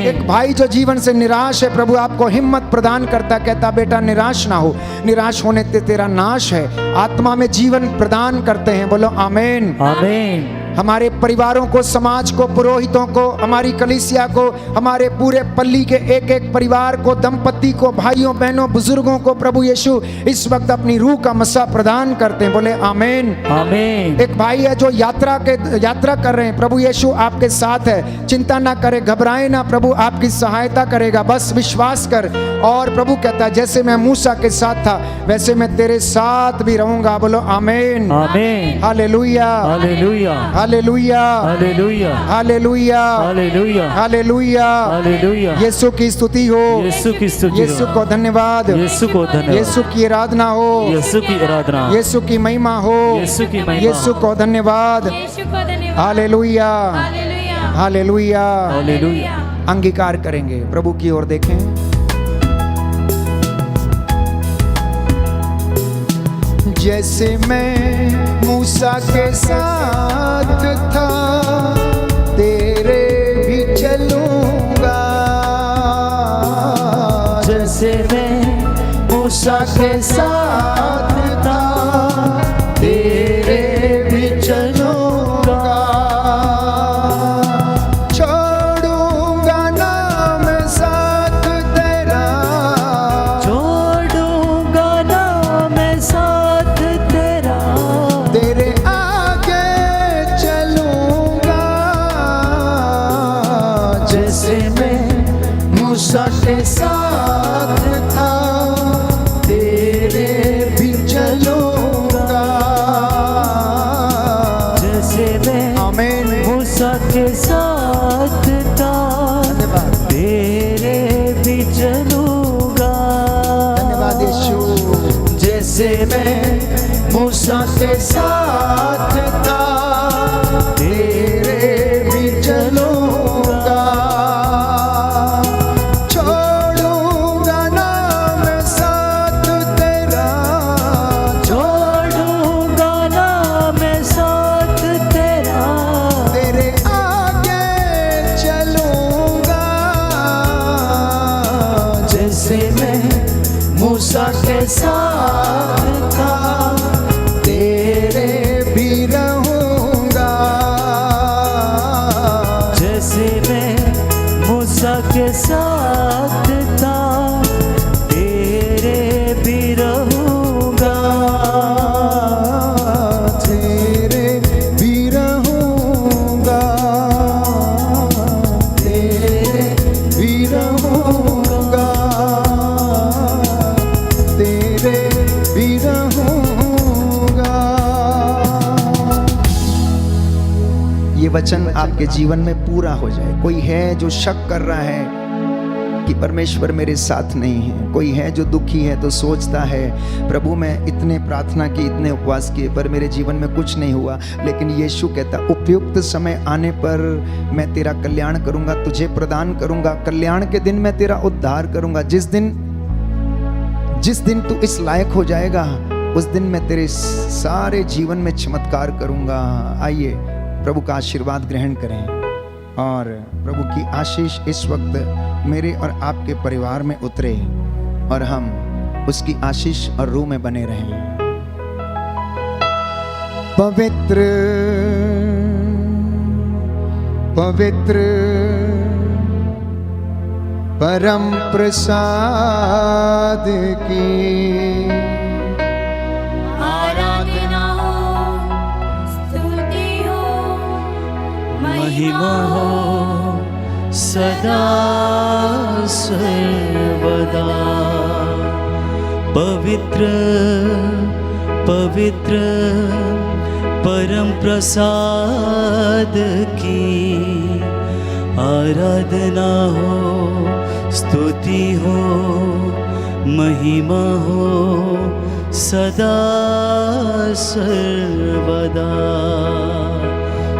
एक भाई जो जीवन से निराश है, प्रभु आपको हिम्मत प्रदान करता, कहता बेटा निराश ना हो, निराश होने से तेरा नाश है। आत्मा में जीवन प्रदान करते हैं। बोलो आमीन, आमीन। हमारे परिवारों को, समाज को, पुरोहितों को, हमारी कलीसिया को, हमारे पूरे पल्ली के एक एक परिवार को, दंपति को, भाइयों बहनों, बुजुर्गों को प्रभु यीशु इस वक्त अपनी रूह का मसा प्रदान करते हैं। बोले आमीन, आमीन। एक भाई है जो यात्रा कर रहे हैं, प्रभु यीशु आपके साथ है। चिंता ना करे, घबराए ना, प्रभु आपकी सहायता करेगा, बस विश्वास कर। और प्रभु कहता है जैसे मैं मूसा के साथ था, वैसे मैं तेरे साथ भी रहूंगा। बोलो amen, amen. Hallelujah, hallelujah, hallelujah, hallelujah, hallelujah, hallelujah, hallelujah, hallelujah. Yeshu की स्तुति हो, यीशु की स्तुति, यीशु को धन्यवाद, यीशु को धन्यवाद, यीशु की आराधना हो, यीशु की आराधना, यीशु की महिमा हो, यीशु की महिमा, यीशु को धन्यवाद। Hallelujah, hallelujah, hallelujah. अंगीकार करेंगे, प्रभु की ओर देखें। जैसे मैं मूसा के साथ था, तेरे भी चलूंगा। जैसे मैं मूसा के साथ था, तेरे भी चलूंगा। छोड़ूंगा ना मैं साथ तेरा, छोड़ूंगा ना मैं साथ तेरा। मूसा के साथ था, तेरे भी चलूंगा। जैसे मैं आमीन। मूसा के साथ था, धन्यवाद, तेरे भी चलूंगा। धन्यवाद यीशु। जैसे मैं मूसा के साथ था, तेरे भी चलूंगा। छोड़ूंगा ना मैं साथ तेरा, छोड़ूंगा ना मैं साथ तेरा, तेरे आगे चलूंगा। जैसे मैं मूसा के साथ था, तेरे भी रहूंगा। जैसे मैं मूसा के साथ था, तेरे भी रहूंगा। तेरे भी रहूंगा, तेरे भी रहूंगा, तेरे भी रहूंगा। ये वचन आपके जीवन में पूरा हो जाए। कोई है जो शक कर रहा है कि परमेश्वर मेरे साथ नहीं है, कोई है जो दुखी है तो सोचता है प्रभु मैं इतने प्रार्थना की, इतने उपवास किए पर मेरे जीवन में कुछ नहीं हुआ, लेकिन यीशु कहता उपयुक्त समय आने पर मैं तेरा कल्याण करूंगा, तुझे प्रदान करूंगा। कल्याण के दिन मैं तेरा उद्धार करूंगा। जिस दिन तू इस लायक हो जाएगा, उस दिन मैं तेरे सारे जीवन में चमत्कार करूंगा। आइए प्रभु का आशीर्वाद ग्रहण करें और प्रभु की आशीष इस वक्त मेरे और आपके परिवार में उतरे और हम उसकी आशीष और रूह में बने रहें। पवित्र पवित्र परम प्रसाद की आराधना हो, स्तुति हो, महिमा हो सदा सर्वदा। पवित्र पवित्र परम प्रसाद की आराधना हो, स्तुति हो, महिमा हो सदा सर्वदा।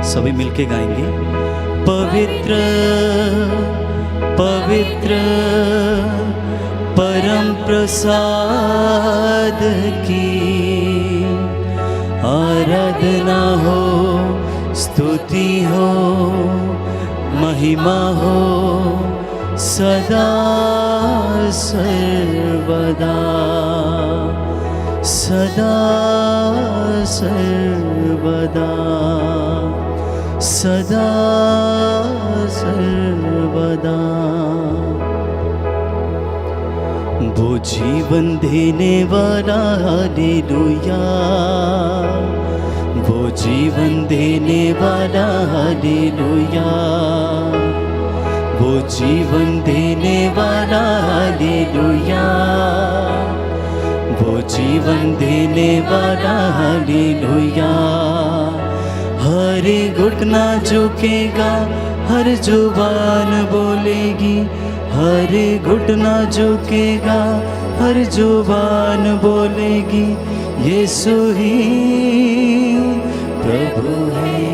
सभी मिलके गाएंगे। पवित्र पवित्र परम प्रसाद की आराधना हो, स्तुति हो, महिमा हो सदा सर्वदा, सदा सर्वदा, सदा सर्वदा। वो जीवन देने वाला हालेलुया, वो जीवन देने वाला हालेलुया, वो जीवन देने वाला हालेलुया, वो जीवन देने वाला हालेलुया। हर घुटना झुकेगा, हर जुबान बोलेगी, हर घुटना झुकेगा, हर जुबान बोलेगी, यीशु ही प्रभु है।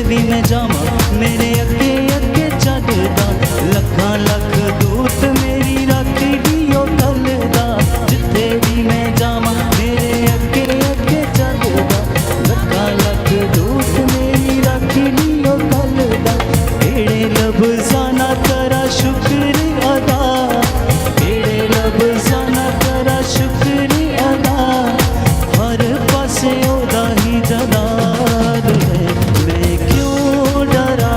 भी मैं जावां मेरे अगे अगे चलदा लखां लख दूत मेरी रखदी ओ गलदा जिथे भी मैं जावां मेरे अगे अगे चलदा लखां लख दूत मेरी रखदी ओ गलदा एड़े लफ्ज़ां ना करा शुक्र अदा एड़े लफ्ज़ां ना करा शुक्र अदा हर पासे ओदा ही जलाल है मैं क्यों डरा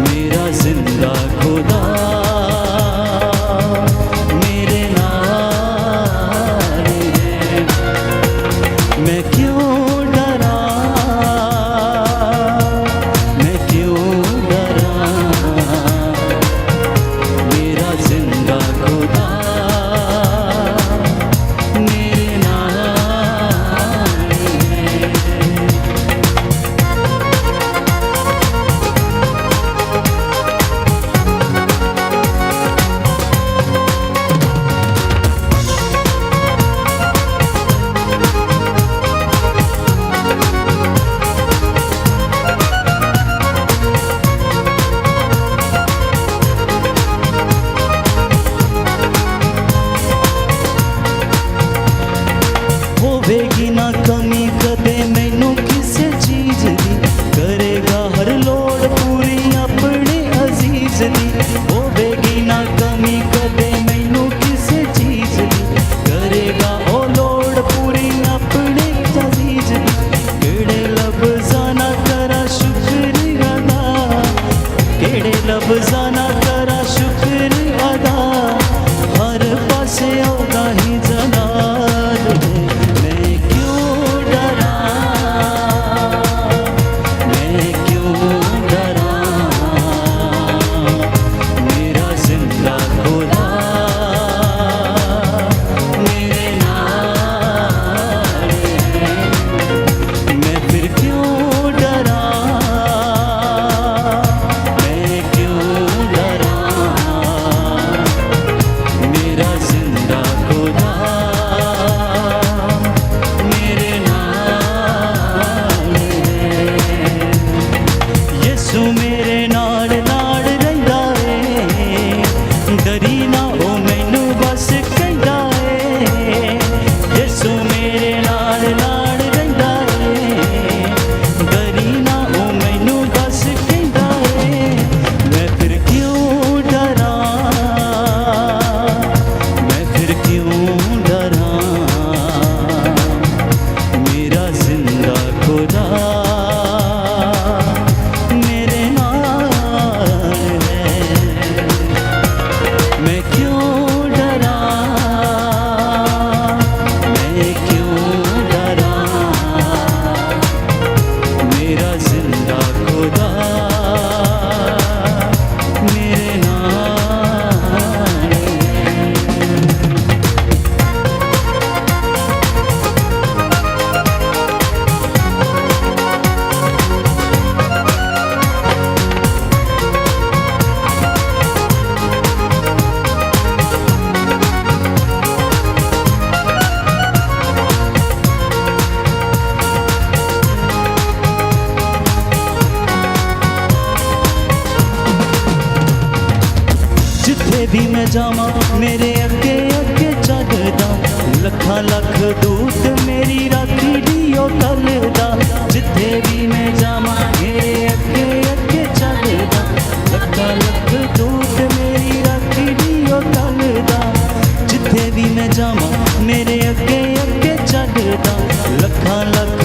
मेरा जिंदा खुदा मेरे नाल है मैं क्यों डरा मेरा जिंदा खुदा मेरे नाल है। होवेगी ना कमी कदे मैनू किसे चीज दी करेगा हर लोड़ पूरी अपने अजीज दी होवेगी ना कमी कदे मैनू किसे चीज दी करेगा ओ लोड़ पूरी अपने अजीज दी केड़े लफ्ज़ां ना करा शुक्र अदा केड़े लफ्ज़ां ना करा शुक्र अदा हर पासे ओदा ही जलाल है मैं क्यों डरा मेरा जिंदा खुदा मेरे नाल है मैं फिर क्यों डरा मैं क्यों डरा मेरा जिंदा खुदा मेरे नाल है यीशु मेरे नाल नाल रहिंदा है डरी ना ओ मैनू बस कहंदा है यीशु मेरे नाल नाल रहिंदा है डरी ना ओ मैनू बस कहंदा है मैं फिर क्यों डरा मैं फिर क्यों डरा मेरा जिंदा खुदा मेरे नाल है मैं क्यों डरा मेरा जिंदा खुदा मेरे नाल है। जिथे भी मैं जावां मेरे अगे अगे चलदा लखां लख दूत मेरी रखदी ओ गलदा जिथे भी मैं जावां मेरे अगे अगे चलदा लखां लख दूत मेरी रखदी ओ गलदा जिथे भी मैं जावां मेरे अगे अगे चलदा लखां लख